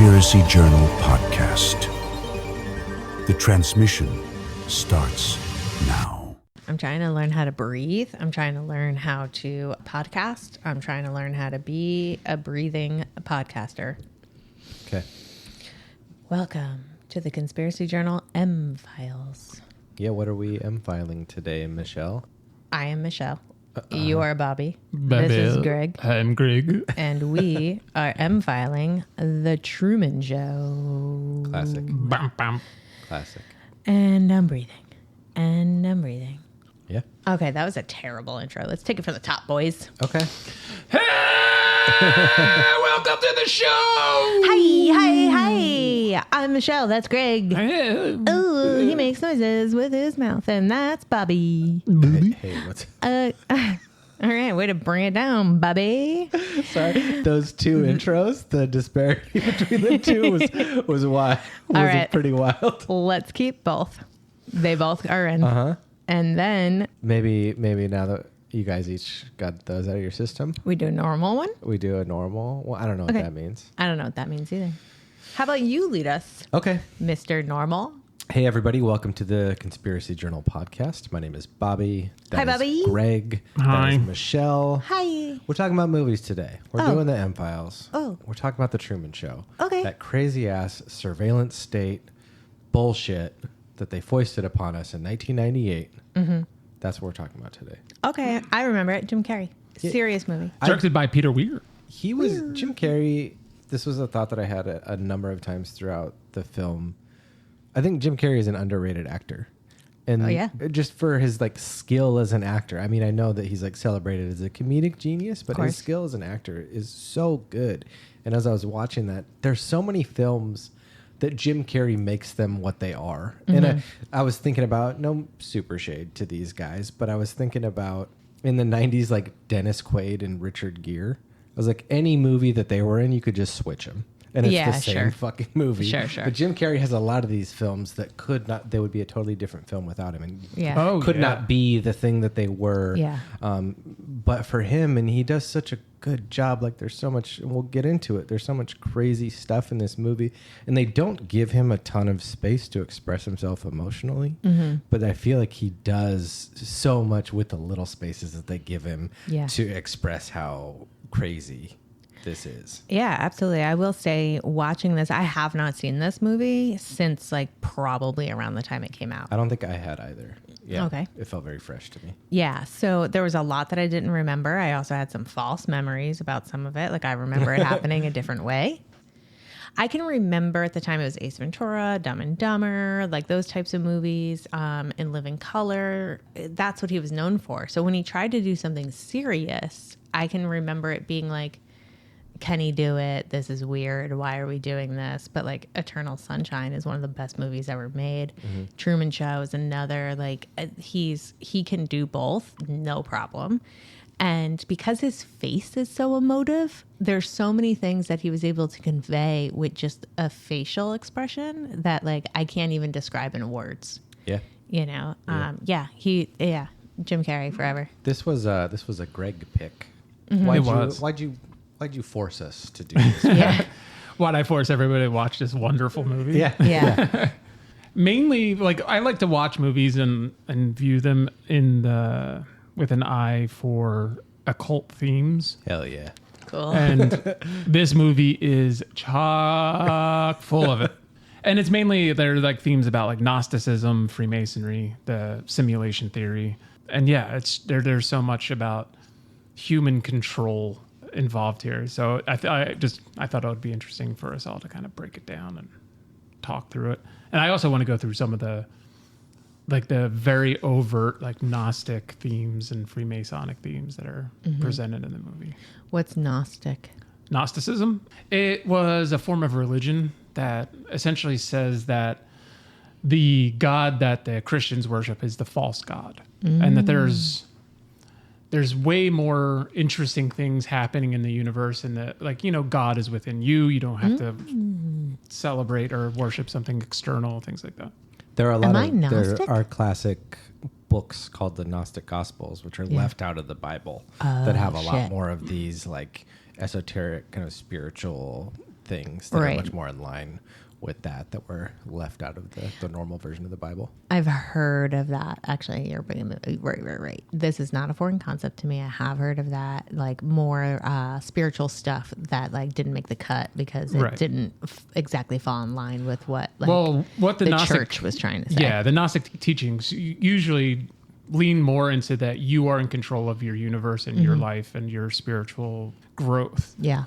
Conspiracy Journal podcast. The transmission starts now. I'm trying to learn how to breathe. I'm trying to learn how to podcast. I'm trying to learn how to be a breathing podcaster. Okay. Welcome to the Conspiracy Journal M-Files. Yeah, what are we M-filing today, Michelle? I am Michelle. You are Bobby. Bobby. This is Greg. I'm Greg. And we are M-Filing the Truman Show. Classic. Bam, bam. Classic. And I'm breathing. And I'm breathing. Yeah. Okay, that was a terrible intro. Let's take it from the top, boys. Okay. Hey, welcome to the show. Hi, hi, hi. I'm Michelle. That's Greg. Hey. Oh, he makes noises with his mouth, and that's Bobby. Hey, what's... All right, way to bring it down, Bobby. Sorry, those two intros, the disparity between the two was wild. All right. Pretty wild. Let's keep both. They both are in. Uh-huh. And then Maybe now that you guys each got those out of your system, we do a normal one. we do a normal. Well, I don't know what that means. I don't know what that means either. How about you lead us, Okay. Mr. Normal? Hey, everybody. Welcome to the Conspiracy Journal podcast. My name is Bobby. Hi, That is Bobby. Greg. Hi. That is Michelle. Hi. We're talking about movies today. We're Oh. doing the M-Files. Oh. We're talking about the Truman Show. Okay. That crazy-ass surveillance state bullshit that they foisted upon us in 1998. Mm-hmm. That's what we're talking about today. Okay, I remember it. Jim Carrey. Yeah. Serious movie. Directed by Peter Weir. He was Jim Carrey. This was a thought that I had a number of times throughout the film. I think Jim Carrey is an underrated actor. And Oh, yeah? just for his like skill as an actor. I mean, I know that he's like celebrated as a comedic genius, but his course. skill as an actor is so good. And as I was watching that, there's so many films that Jim Carrey makes them what they are. Mm-hmm. And I was thinking about, no super shade to these guys, but I was thinking about in the 90s, like Dennis Quaid and Richard Gere. I was like, any movie that they were in, you could just switch them. And it's Yeah, the same sure. fucking movie. Sure. But Jim Carrey has a lot of these films that they would be a totally different film without him. And Yeah. Oh, could yeah. not be the thing that they were. Yeah. But for him, and he does such a good job. Like there's so much, and we'll get into it. There's so much crazy stuff in this movie, and they don't give him a ton of space to express himself emotionally. Mm-hmm. But I feel like he does so much with the little spaces that they give him Yeah. to express how crazy this is. Yeah, absolutely. I will say, watching this, I have not seen this movie since like probably around the time it came out. I don't think I had either. Yeah. Okay. It felt very fresh to me. Yeah, so there was a lot that I didn't remember. I also had some false memories about some of it. Like I remember it happening a different way. I can remember at the time it was Ace Ventura, Dumb and Dumber, like those types of movies, In Living Color. That's what he was known for. So when he tried to do something serious, I can remember it being like, can he do it? This is weird. Why are we doing this? But like Eternal Sunshine is one of the best movies ever made. Mm-hmm. Truman Show is another. Like he can do both, no problem. And because his face is so emotive, there's so many things that he was able to convey with just a facial expression that like I can't even describe in words. Yeah. You know? Jim Carrey forever. This was a Greg pick. Mm-hmm. It was. Why'd you force us to do this? Yeah. Why'd I force everybody to watch this wonderful movie? Yeah. Yeah. Mainly, like I like to watch movies and view them with an eye for occult themes. Hell yeah. Cool. And this movie is chock full of it. And it's mainly, they're like themes about like Gnosticism, Freemasonry, the simulation theory. And yeah, there's so much about human control involved here. So I thought it would be interesting for us all to kind of break it down and talk through it. And I also want to go through some of the very overt like Gnostic themes and Freemasonic themes that are presented in the movie. What's Gnostic? Gnosticism, it was a form of religion that essentially says that the God that the Christians worship is the false God, and that there's way more interesting things happening in the universe, and that, like, you know, God is within you. You don't have to celebrate or worship something external, things like that. There are a lot Am I of Gnostic? there are classic books called the Gnostic Gospels, which are left out of the Bible, that have a lot shit. more of these like esoteric kind of spiritual things that Right. are much more in line with that were left out of the normal version of the Bible. I've heard of that. Actually, you're bringing right. This is not a foreign concept to me. I have heard of that, like more spiritual stuff that like didn't make the cut because it Right. didn't exactly fall in line with what what the the Gnostic church was trying to say. Yeah, the Gnostic teachings usually lean more into that you are in control of your universe and your life and your spiritual growth. Yeah.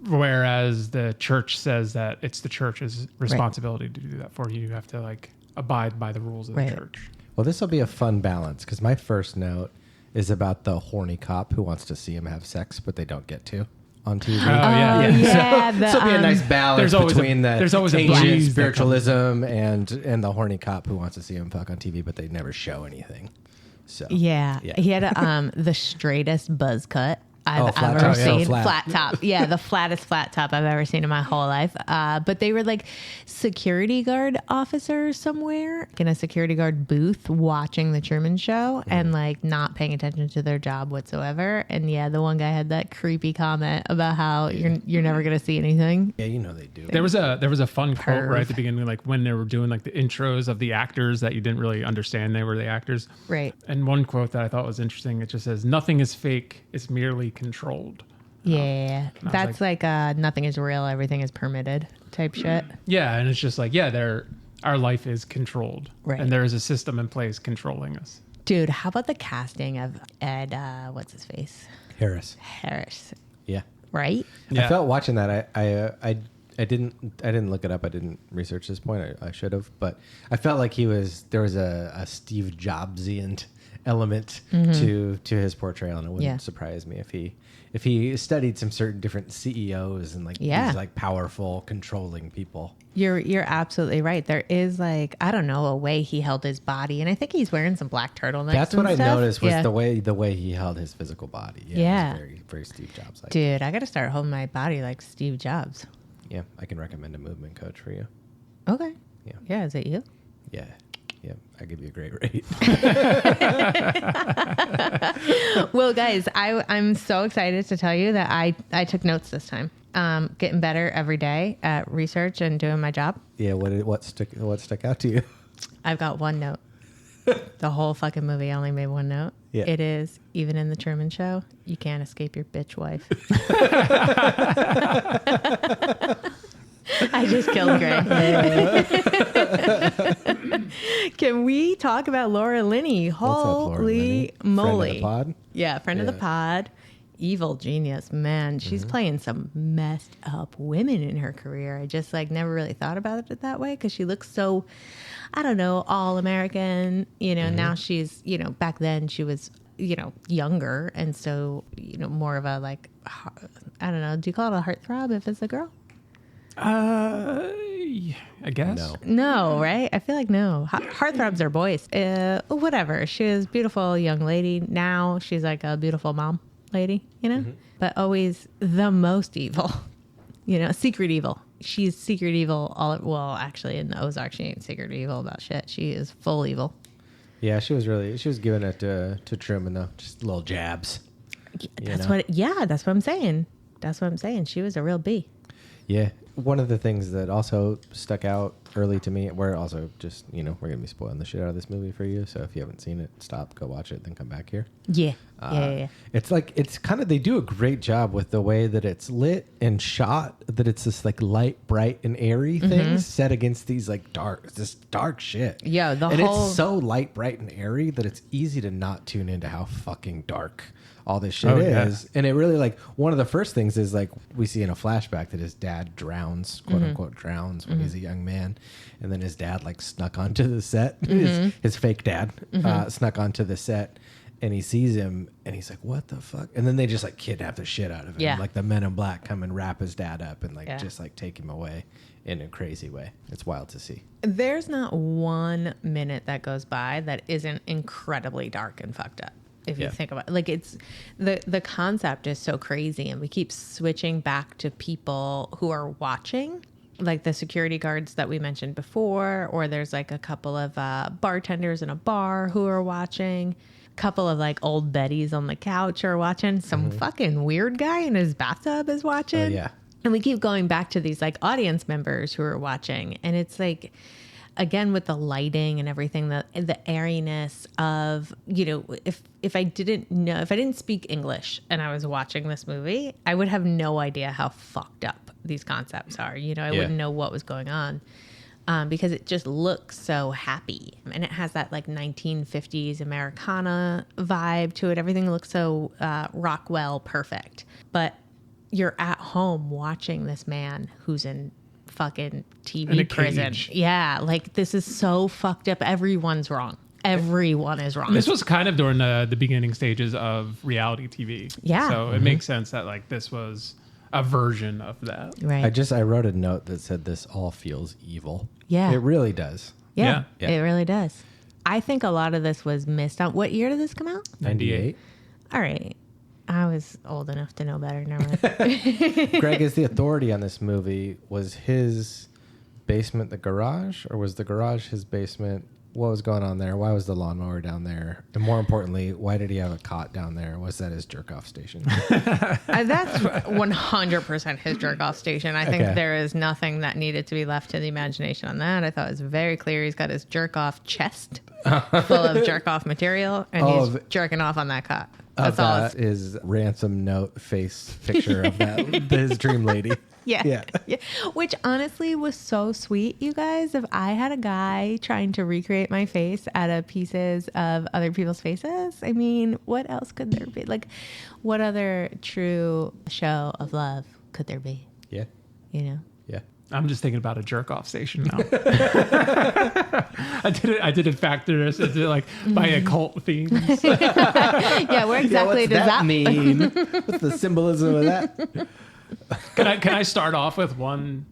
Whereas the church says that it's the church's responsibility to do that for you. You have to like abide by the rules of Right. the church. Well, this will be a fun balance because my first note is about the horny cop who wants to see him have sex, but they don't get to on TV. Oh, yeah. Yeah. This will be a nice balance between there's always a ancient breeze that spiritualism and the horny cop who wants to see him fuck on TV, but they never show anything. So Yeah. He had the straightest buzz cut I've flat ever top. seen. Yeah, flat. Flat top. Yeah, the flattest flat top I've ever seen in my whole life. But they were like security guard officers somewhere in a security guard booth watching the Truman Show and like not paying attention to their job whatsoever. And yeah, the one guy had that creepy comment about how you're never gonna see anything. Yeah, you know they do. There was a fun quote right at the Perv. beginning, like when they were doing like the intros of the actors that you didn't really understand they were the actors. Right. And one quote that I thought was interesting, it just says, "Nothing is fake; it's merely controlled." Yeah. was That's like nothing is real, everything is permitted type shit. Yeah, and it's just like, yeah, our life is controlled, Right. and there is a system in place controlling us. Dude, how about the casting of Ed what's his face? Harris. Harris. Yeah. Right? Yeah. I felt watching that. I didn't look it up. I didn't research this point. I should have, but I felt like there was a Steve Jobsian element to his portrayal, and it wouldn't surprise me if he studied some certain different CEOs and like these like powerful, controlling people. You're absolutely right. There is like, I don't know, a way he held his body, and I think he's wearing some black turtlenecks. That's what I stuff. noticed was Yeah. the way he held his physical body. Yeah. It was very, very Steve Jobs like. Dude, I got to start holding my body like Steve Jobs. Yeah, I can recommend a movement coach for you. Okay. Yeah. Yeah, is it you? Yeah. Yeah, I give you a great rate. Well, guys, I'm so excited to tell you that I took notes this time. Getting better every day at research and doing my job. Yeah, what stuck out to you? I've got one note. The whole fucking movie, I only made one note. Yeah. It is, even in the Truman Show, you can't escape your bitch wife. I just killed Greg. Can we talk about Laura Linney? What's up, Laura Holy Linney? moly. Friend of the pod? Yeah, friend of the pod. Evil genius. Man, she's playing some messed up women in her career. I just like never really thought about it that way because she looks so, I don't know, all American. You know, now she's, you know, back then she was, you know, younger. And so, you know, more of a like, I don't know, do you call it a heartthrob if it's a girl? I guess. No. No, right? I feel like no. Heartthrobs are boys. Whatever. She was a beautiful young lady. Now she's like a beautiful mom lady, you know? But always the most evil. You know, secret evil. She's secret evil. Well, actually, in the Ozark, she ain't secret evil about shit. She is full evil. Yeah, she was giving it to Truman though, just little jabs. That's what I'm saying. That's what I'm saying. She was a real B. Yeah. One of the things that also stuck out early to me, we're also just, you know, we're going to be spoiling the shit out of this movie for you. So if you haven't seen it, stop, go watch it, then come back here. Yeah. Yeah. It's like, it's kind of, they do a great job with the way that it's lit and shot, that it's this like light, bright, and airy thing set against these like this dark shit. Yeah, it's so light, bright, and airy that it's easy to not tune into how fucking dark all this shit is. And it really, like, one of the first things is like we see in a flashback that his dad drowns, quote unquote drowns, when he's a young man, and then his dad like snuck onto the set, his fake dad snuck onto the set, and he sees him and he's like, what the fuck? And then they just like kidnap the shit out of him. Yeah. Like the Men in Black come and wrap his dad up and like just like take him away in a crazy way. It's wild to see. There's not 1 minute that goes by that isn't incredibly dark and fucked up. If you think about it, like it's the concept is so crazy, and we keep switching back to people who are watching, like the security guards that we mentioned before, or there's like a couple of bartenders in a bar who are watching, a couple of like old Bettys on the couch are watching, some fucking weird guy in his bathtub is watching. And we keep going back to these like audience members who are watching. And it's like, again, with the lighting and everything, the airiness of, you know, if I didn't speak English and I was watching this movie, I would have no idea how fucked up these concepts are. You know, I wouldn't know what was going on. Because it just looks so happy. And it has that like 1950s Americana vibe to it. Everything looks so Rockwell perfect. But you're at home watching this man who's in fucking TV prison. Cage. Yeah, like this is so fucked up. Everyone's wrong. Everyone is wrong. This was kind of during the beginning stages of reality TV. Yeah. So it makes sense that like this was a version of that. Right. I wrote a note that said this all feels evil. Yeah. It really does. Yeah, Yeah. it really does. I think a lot of this was missed out. What year did this come out? 98. All right. I was old enough to know better. Never mind. Greg is the authority on this movie. Was his basement the garage, or was the garage his basement? What was going on there? Why was the lawnmower down there? And more importantly, why did he have a cot down there? Was that his jerk-off station? That's 100% his jerk-off station. I think Okay. there is nothing that needed to be left to the imagination on that. I thought it was very clear. He's got his jerk-off chest full of jerk-off material, and he's jerking off on that cot. That's all. That is ransom note face picture of that his dream lady. Yeah. Which honestly was so sweet, you guys. If I had a guy trying to recreate my face out of pieces of other people's faces, I mean, what else could there be? Like, what other true show of love could there be? Yeah. You know? Yeah. I'm just thinking about a jerk off station now. I did it factor this into like my occult themes. Yeah, where exactly what's does that mean? What's the symbolism of that? Can I start off with one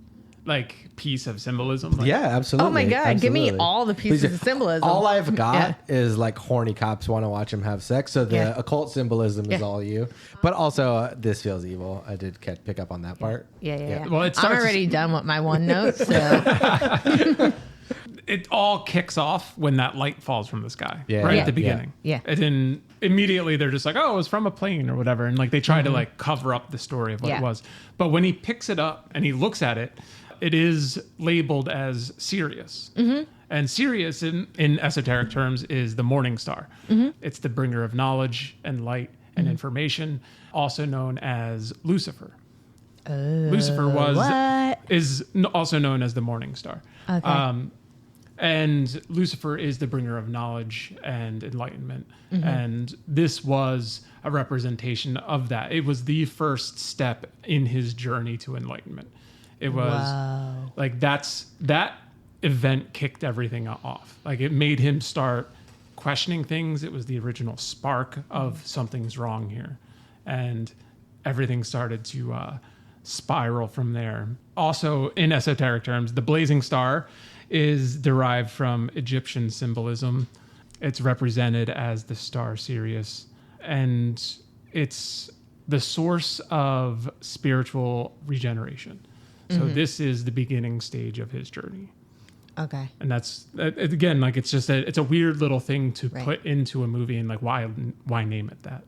like piece of symbolism? Like, Yeah, absolutely. Oh my God, give me Absolutely. all the pieces Please do. of symbolism. All I've got is like horny cops want to watch him have sex. So the Yeah. occult symbolism is Yeah. all you. But also, this feels evil. I did pick up on that part. Yeah. Well, it I'm starts- already done with my one note, so It all kicks off when that light falls from the sky, Yeah. right Yeah. at the beginning. Yeah. And then immediately they're just like, oh, it was from a plane or whatever. And like they try to like cover up the story of what Yeah. it was. But when he picks it up and he looks at it, it is labeled as Sirius. And Sirius in esoteric terms is the morning star. It's the bringer of knowledge and light and information, also known as Lucifer. Lucifer is also known as the morning star. Okay. And Lucifer is the bringer of knowledge and enlightenment. And this was a representation of that. It was the first step in his journey to enlightenment. It was like that event kicked everything off. Like it made him start questioning things. It was the original spark of something's wrong here. And everything started to spiral from there. Also, in esoteric terms, the blazing star is derived from Egyptian symbolism. It's represented as the star Sirius, and it's the source of spiritual regeneration. So this is the beginning stage of his journey. okay. And that's again, like it's just it's a weird little thing to Right. put into a movie, and like why name it that?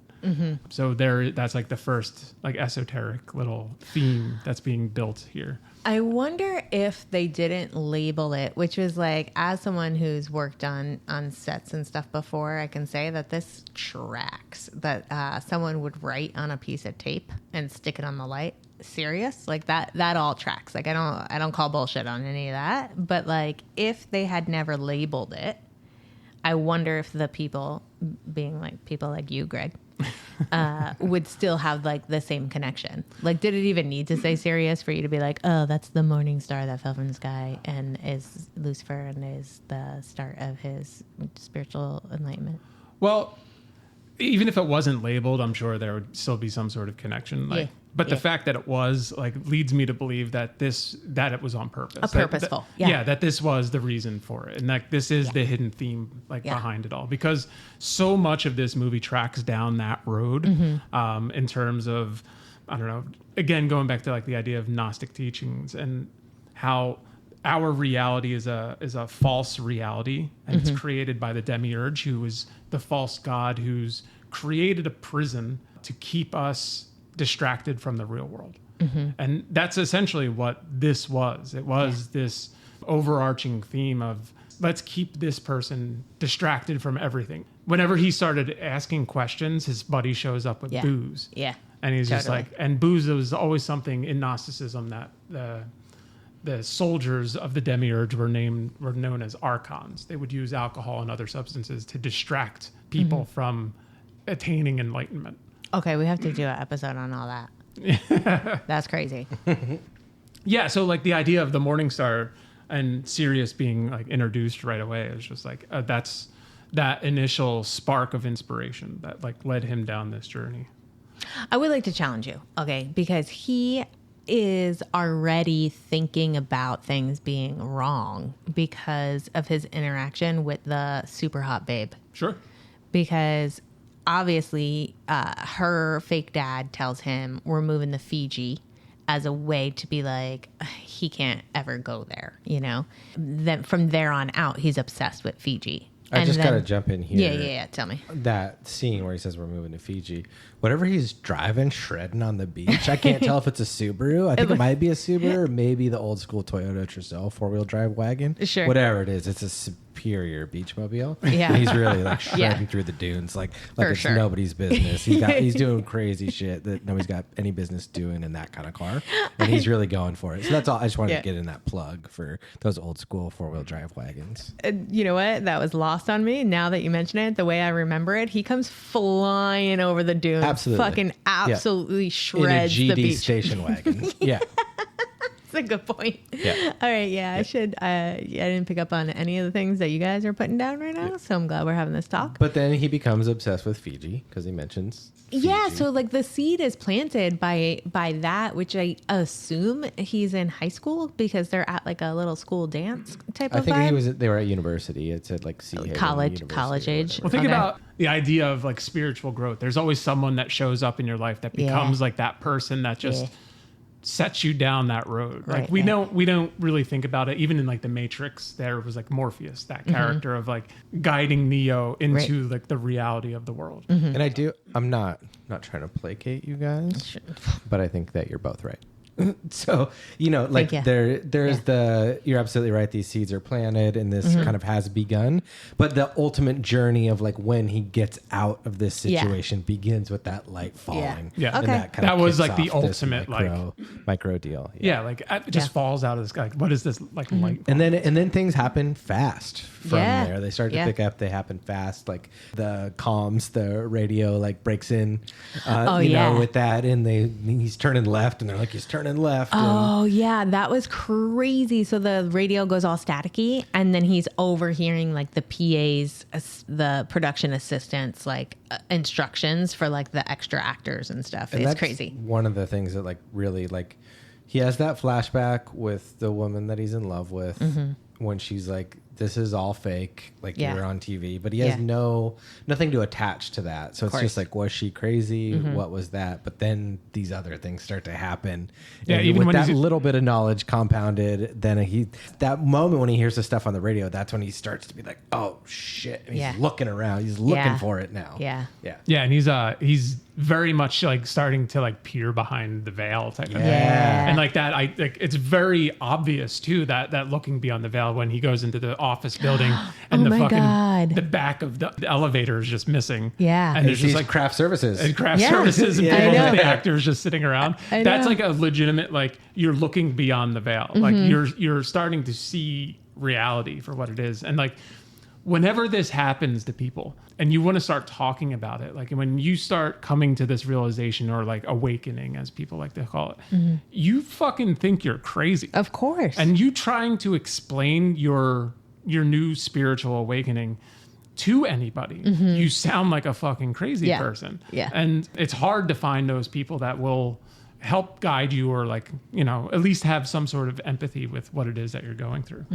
So that's like the first like esoteric little theme that's being built here. I wonder if they didn't label it, which was like, as someone who's worked on sets and stuff before, I can say that this tracks, that someone would write on a piece of tape and stick it on the light. Serious, like that all tracks. Like I don't call bullshit on any of that, but like if they had never labeled it, I wonder if the people, being like people like you, Greg, would still have like the same connection. Like, did it even need to say Sirius for you to be like, oh, that's the morning star that fell from the sky and is Lucifer and is the start of his spiritual enlightenment? Well, even if it wasn't labeled, I'm sure there would still be some sort of connection. Like, Yeah. but the Yeah. fact that it was like leads me to believe that it was on purpose. Purposeful. That, Yeah. that this was the reason for it, and like this is the hidden theme like Yeah. behind it all, because so much of this movie tracks down that road in terms of, I don't know, again going back to like the idea of Gnostic teachings and how our reality is a false reality, and it's created by the demiurge, who is the false god who's created a prison to keep us distracted from the real world. And that's essentially what this was. It was this overarching theme of let's keep this person distracted from everything. Whenever he started asking questions, his buddy shows up with booze. Yeah. And he's just like, and booze was always something in Gnosticism that the soldiers of the demiurge were known as archons. They would use alcohol and other substances to distract people from attaining enlightenment. Okay, we have to do an episode on all that. That's crazy. Yeah, so like the idea of the Morning Star and Sirius being like introduced right away is just like that's that initial spark of inspiration that like led him down this journey. I would like to challenge you, okay, because he is already thinking about things being wrong because of his interaction with the super hot babe. Sure. Because obviously her fake dad tells him we're moving to Fiji as a way to be like, he can't ever go there, you know? Then from there on out, he's obsessed with Fiji. I just got to jump in here. Yeah. Tell me. That scene where he says we're moving to Fiji, whatever he's driving, shredding on the beach, I can't tell if it's a Subaru. I think it might be a Subaru or maybe the old school Toyota Tercel 4-wheel drive wagon. Sure. Whatever it is, it's a superior beach mobile. Yeah. And he's really like shredding through the dunes like it's nobody's business. He's doing crazy shit that nobody's got any business doing in that kind of car. And he's really going for it. So that's all. I just wanted to get in that plug for those old school 4-wheel drive wagons. You know what? That was lost on me. Now that you mention it, the way I remember it, he comes flying over the dunes. Absolutely. Fucking absolutely shreds in a GD the beach. station wagon. Yeah. That's a good point. Yeah. All right. Yeah, I should. I didn't pick up on any of the things that you guys are putting down right now. So I'm glad we're having this talk. But then he becomes obsessed with Fiji because he mentions Fiji. Yeah. So like the seed is planted by that, which I assume he's in high school because they're at like a little school dance type of I vibe. think they were at university. It said like college age. Well, think about the idea of like spiritual growth. There's always someone that shows up in your life that becomes like that person that just sets you down that road. Like we don't really think about it. Even in like the Matrix, there was like Morpheus, that character of like guiding Neo into like the reality of the world. And I'm not trying to placate you guys, but I think that you're both right. So, you know, like there's you're absolutely right. These seeds are planted and this kind of has begun, but the ultimate journey of like when he gets out of this situation begins with that light falling. Yeah. And Okay. that was like off the this ultimate micro deal. Yeah. Like it just falls out of the sky. Like, what is this like light? And then things happen fast from there. They start to pick up. They happen fast. Like the comms, the radio like breaks in, you know, with that. And he's turning left and they're like, he's turning left. Oh yeah, that was crazy. So the radio goes all staticky, and then he's overhearing like the PAs, the production assistants, like instructions for like the extra actors and stuff. And it's that's crazy. One of the things that like really like he has that flashback with the woman that he's in love with when she's like, this is all fake, like you were on TV, but he has nothing to attach to that. So it's just like, was she crazy? What was that? But then these other things start to happen. Yeah, and even with when that little bit of knowledge compounded, then that moment when he hears the stuff on the radio, that's when he starts to be like, oh shit. And he's looking around. He's looking for it now. Yeah. Yeah, and he's very much like starting to like peer behind the veil type of thing. And like that, it's very obvious too that looking beyond the veil when he goes into the office building and the back of the elevator is just missing. Yeah. And there's just like craft services. and services and I both know. of the actors just sitting around. That's like a legitimate, like you're looking beyond the veil. Like you're starting to see reality for what it is. And like whenever this happens to people and you want to start talking about it, like when you start coming to this realization or like awakening, as people like to call it, you fucking think you're crazy. Of course. And you trying to explain your new spiritual awakening to anybody, you sound like a fucking crazy person. Yeah. And it's hard to find those people that will help guide you or like, you know, at least have some sort of empathy with what it is that you're going through.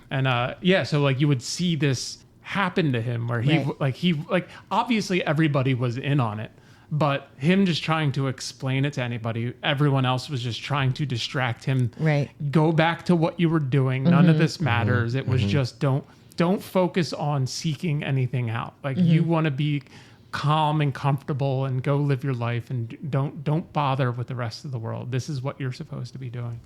And so like you would see this happen to him where he obviously everybody was in on it, but him just trying to explain it to anybody, everyone else was just trying to distract him. Right. Go back to what you were doing. None of this matters. It was just don't focus on seeking anything out. Like you want to be calm and comfortable and go live your life and don't bother with the rest of the world. This is what you're supposed to be doing.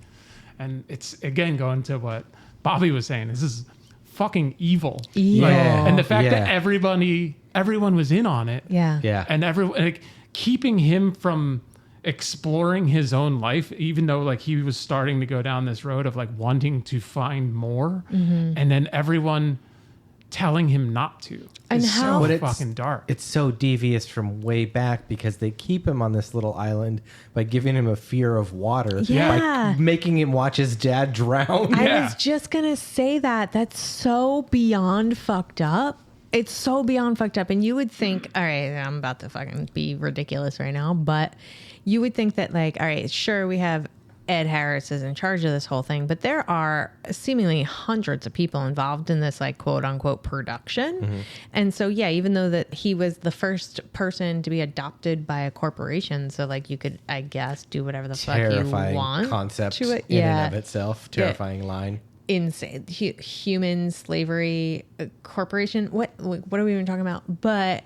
And it's, again, going to what Bobby was saying. This is fucking evil. Yeah. And the fact that everyone was in on it. Yeah. Yeah. And everyone, like, keeping him from exploring his own life, even though like he was starting to go down this road of like wanting to find more, and then everyone telling him not to. And is how- so fucking dark. It's so devious from way back because they keep him on this little island by giving him a fear of water. Yeah. By making him watch his dad drown. I was just going to say that. That's so beyond fucked up. It's so beyond fucked up. And you would think, all right, I'm about to fucking be ridiculous right now, but you would think that, like, all right, sure, we have Ed Harris is in charge of this whole thing, but there are seemingly hundreds of people involved in this, like, quote unquote production. And so, yeah, even though that he was the first person to be adopted by a corporation, so like you could, I guess, do whatever the fuck you Terrifying want concept to it. in and of itself. Terrifying line. Insane. Human slavery corporation. What are we even talking about? But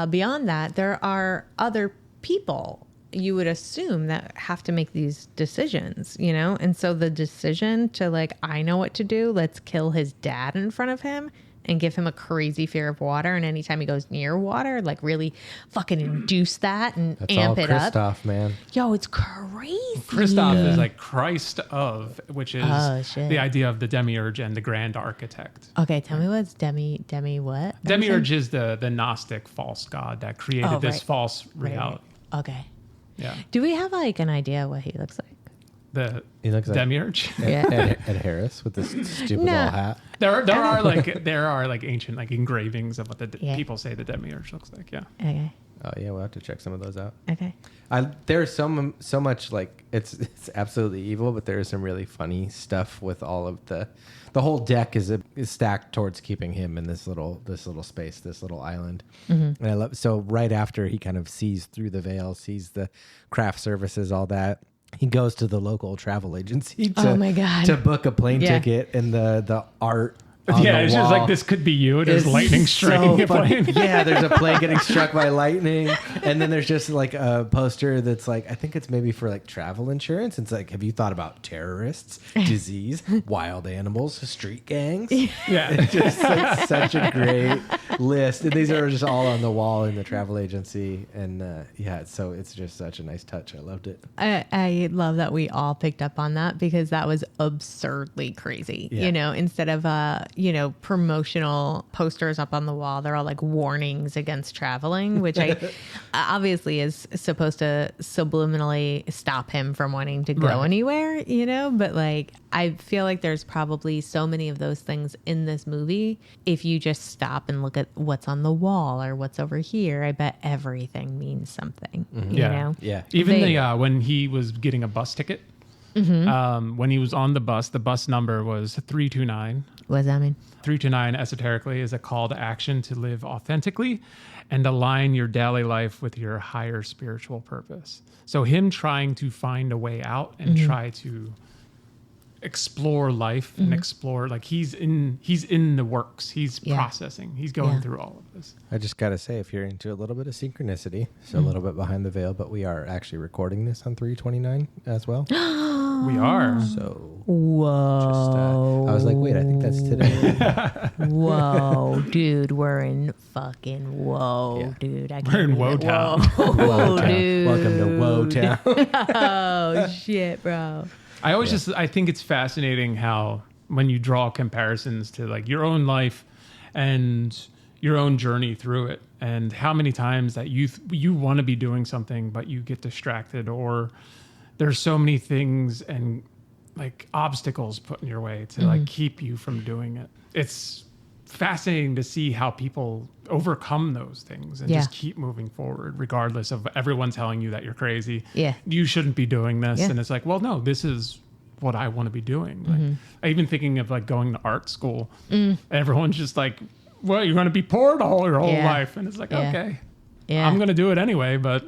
beyond that, there are other people you would assume that have to make these decisions, you know? And so the decision to, like, I know what to do, let's kill his dad in front of him and give him a crazy fear of water. And anytime he goes near water, like, really fucking induce that and That's amp all it Christoph, up. man. Yo, it's crazy. Christoph is like Christ of, which is Oh, shit. the idea of the demiurge and the grand architect. Okay, tell me what's demi what? Demiurge is the Gnostic false god that created this right. false Right. reality. Okay. Yeah. Do we have, like, an idea what he looks like? He looks like Demiurge. Yeah. Ed Harris with this stupid No. little hat. There are like ancient like engravings of what the people say the demiurge looks like. Yeah. Okay. Oh yeah, we'll have to check some of those out. Okay. There's so much, like, it's absolutely evil, but there is some really funny stuff with all of the whole deck is stacked towards keeping him in this little space, this little island. And I love, so right after he kind of sees through the veil, sees the craft services, all that, he goes to the local travel agency to, Oh my God. to book a plane Yeah. ticket, and the art on Yeah, the it's wall just like this could be you. There's is lightning striking so a funny. plane. Yeah, there's a plane getting struck by lightning, and then there's just like a poster that's like, I think it's maybe for like travel insurance. It's like, have you thought about terrorists, disease, wild animals, street gangs? Yeah. It's just like such a great list. And these are just all on the wall in the travel agency, and so it's just such a nice touch. I loved it. I love that we all picked up on that because that was absurdly crazy. Yeah. You know, instead of promotional posters up on the wall, they're all like warnings against traveling, which I obviously is supposed to subliminally stop him from wanting to go Right. anywhere, you know, but like I feel like there's probably so many of those things in this movie. If you just stop and look at what's on the wall or what's over here, I bet everything means something. You know? Yeah. Even They- when he was getting a bus ticket, when he was on the bus number was 329. What does that mean? 329 esoterically is a call to action to live authentically and align your daily life with your higher spiritual purpose. So him trying to find a way out and try to explore life and explore, like he's in the works. He's Yeah. processing. He's going Yeah. through all of this. I just got to say, if you're into a little bit of synchronicity, so a little bit behind the veil, but we are actually recording this on 329 as well. We are. So Whoa. I was like, wait, I think that's today. Whoa, dude, we're in fucking Yeah. dude. I can't We're in believe Woe it. Town. Whoa, Town. dude. Welcome to Woe Town. Oh, shit, bro. I always I think it's fascinating how when you draw comparisons to like your own life and your own journey through it, and how many times that you want to be doing something but you get distracted, or there's so many things and like obstacles put in your way to like keep you from doing it. It's fascinating to see how people overcome those things and Yeah. just keep moving forward regardless of everyone telling you that you're crazy. Yeah. You shouldn't be doing this. Yeah. And it's like, well, no, this is what I want to be doing. Like, I even thinking of like going to art school. Everyone's just like, well, you're going to be poor your whole Yeah. life. And it's like, Yeah. okay, Yeah. I'm going to do it anyway. But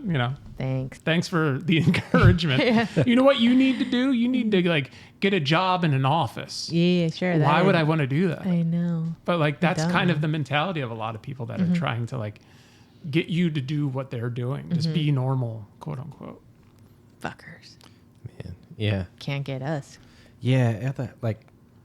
Thanks. thanks for the encouragement. You know what you need to do? You need to like get a job in an office. Yeah, sure. Why would I want to do that? I know. But like, that's don't kind know. of the mentality of a lot of people that are trying to like get you to do what they're doing. Just be normal, quote unquote. Fuckers. Man. Yeah. Can't get us. Yeah. I thought, like,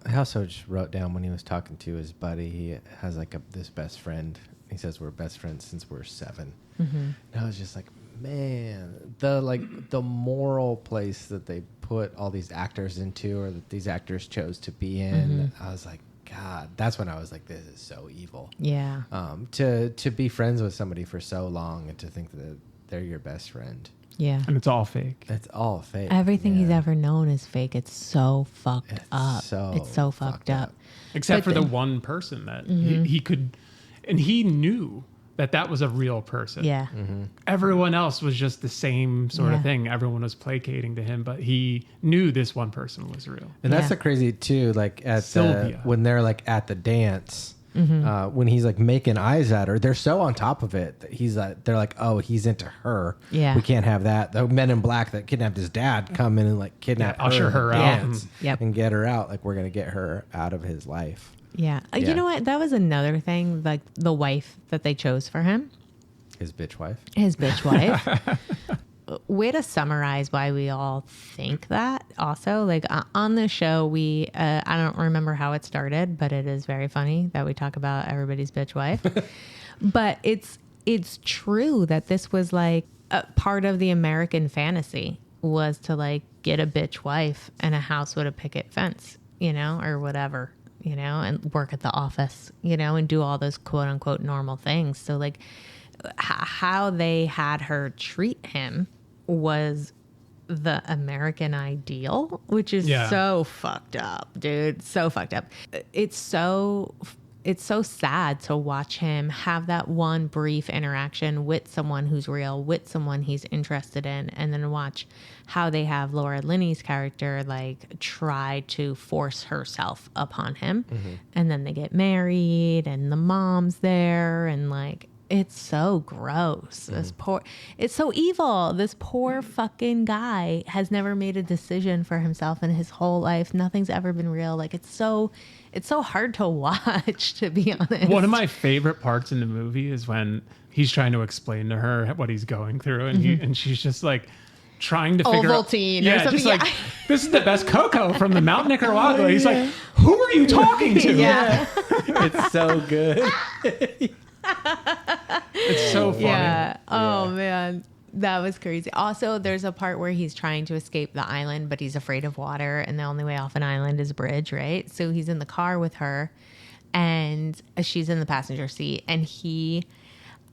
I also just wrote down when he was talking to his buddy, he has like this best friend. He says we're best friends since we're 7. And I was just like, man, the moral place that they put all these actors into, or that these actors chose to be in. I was like, God, that's when I was like, this is so evil. Yeah. To be friends with somebody for so long and to think that they're your best friend. Yeah. And it's all fake. It's all fake. Everything he's man. ever known is fake. It's so fucked It's up. so It's so fucked up. Except But for the then- one person that he could, and he knew that was a real person. Yeah. Everyone else was just the same sort Yeah. of thing. Everyone was placating to him, but he knew this one person was real. And that's Yeah. the crazy too. Like at Sylvia. when they're like at the dance, when he's like making eyes at her, they're so on top of it that he's they're like, oh, he's into her. Yeah. we can't have that. The men in black that kidnapped his dad come in and like kidnap Yeah, usher her and out. dance Yep. and get her out. Like we're gonna get her out of his life. Yeah. Yeah. You know what? That was another thing, like the wife that they chose for him, His bitch wife. his bitch wife. Way to summarize why we all think that. Also, like on the show, we I don't remember how it started, but it is very funny that we talk about everybody's bitch wife. But it's true that this was like a part of the American fantasy was to like get a bitch wife and a house with a picket fence, you know, or whatever, you know, and work at the office, you know, and do all those quote unquote normal things. So like how they had her treat him was the American ideal, which is Yeah. so fucked up, dude. So fucked up. It's so sad to watch him have that one brief interaction with someone who's real, with someone he's interested in, and then watch how they have Laura Linney's character like try to force herself upon him. And then they get married and the mom's there and like it's so gross. It's so evil. This poor fucking guy has never made a decision for himself in his whole life. Nothing's ever been real. Like it's so hard to watch, to be honest. One of my favorite parts in the movie is when he's trying to explain to her what he's going through, and and she's just like trying to figure out. Ovaltine or Yeah, something. just like this is the best cocoa from the Mount Nicaragua. He's like, who are you talking to? Yeah. It's so good. It's so funny. Yeah. Oh man. That was crazy. Also, there's a part where he's trying to escape the island, but he's afraid of water, and the only way off an island is a bridge, right? So he's in the car with her, and she's in the passenger seat, and he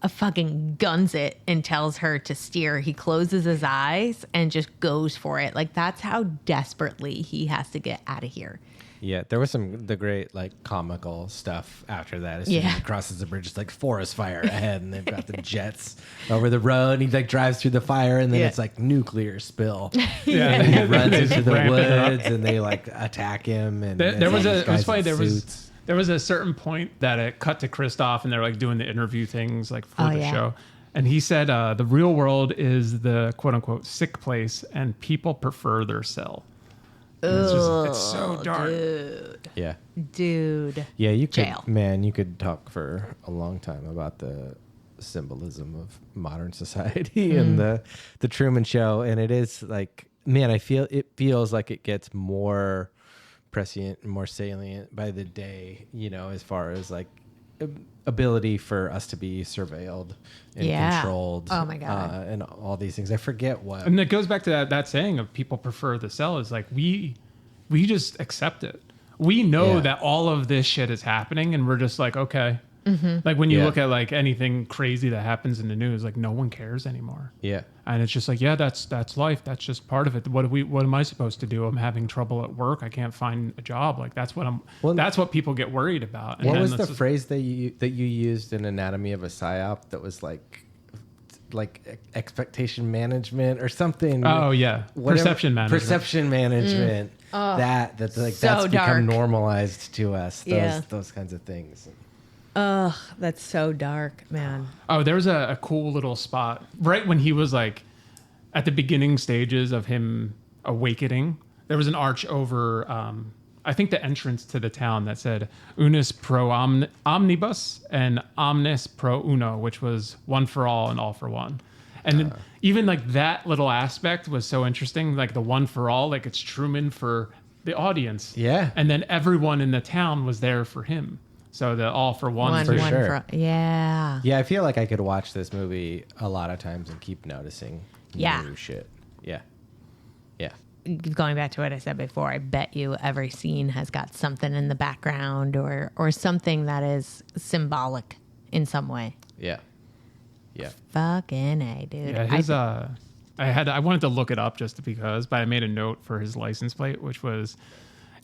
fucking guns it and tells her to steer. He closes his eyes and just goes for it. Like that's how desperately he has to get out of here. Yeah, there was the great like comical stuff after that. As soon as he crosses the bridge, it's like forest fire ahead, and they've got the jets over the road. And he like drives through the fire, and then it's like nuclear spill. Yeah, And he runs They into the ramp it up. woods, and they like attack him. And There was it's it was funny. guys in There suits. was a certain point that it cut to Christoph, and they're like doing the interview things like for Oh, the yeah. show. And he said, the real world is the quote unquote sick place, and people prefer their cell. And it's so dark. Dude. Yeah, you could, Jail. man, you could talk for a long time about the symbolism of modern society and the Truman Show. And it is like, man, it feels like it gets more prescient and more salient by the day, you know, as far as like ability for us to be surveilled and controlled. Oh my God. And all these things. I forget what. And it goes back to that saying of people prefer the cell is like we just accept it. We know that all of this shit is happening, and we're just like, okay. Like when you look at like anything crazy that happens in the news, like no one cares anymore. Yeah. And it's just like, yeah, that's life. That's just part of it. What am I supposed to do? I'm having trouble at work. I can't find a job. Like that's what people get worried about. And What then was that's the just- phrase that you used in Anatomy of a PSYOP that was like expectation management or something? Oh yeah, Whatever- perception management. Perception management. That's like So that's dark. become normalized to us. Yeah. Those kinds of things. Ugh, that's so dark, man. Oh, there was a cool little spot right when he was like at the beginning stages of him awakening. There was an arch over I think the entrance to the town that said "Unus pro omnibus" and "Omnis pro uno," which was one for all and all for one. And then even like that little aspect was so interesting. Like the one for all, like it's Truman for the audience. Yeah. And then everyone in the town was there for him. So the all for one. For sure. Yeah. Yeah, I feel like I could watch this movie a lot of times and keep noticing new shit. Yeah. Yeah. Going back to what I said before, I bet you every scene has got something in the background or something that is symbolic in some way. Yeah. Yeah. Fucking A, dude. Yeah, his I wanted to look it up just because, but I made a note for his license plate, which was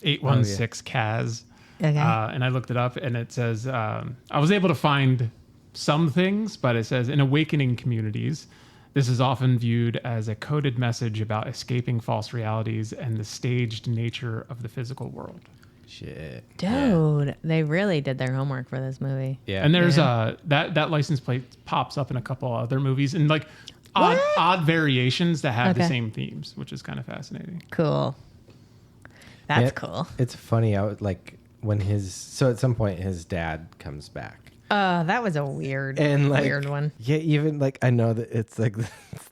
816 Kaz. Okay. And I looked it up, and it says I was able to find some things, but it says in awakening communities, this is often viewed as a coded message about escaping false realities and the staged nature of the physical world. Shit. Dude, they really did their homework for this movie. Yeah. And there's that license plate pops up in a couple other movies, and like odd variations that have the same themes, which is kind of fascinating. Cool. That's cool. It's funny. I would like when at some point his dad comes back. That was a weird one. Yeah, even like I know that it's like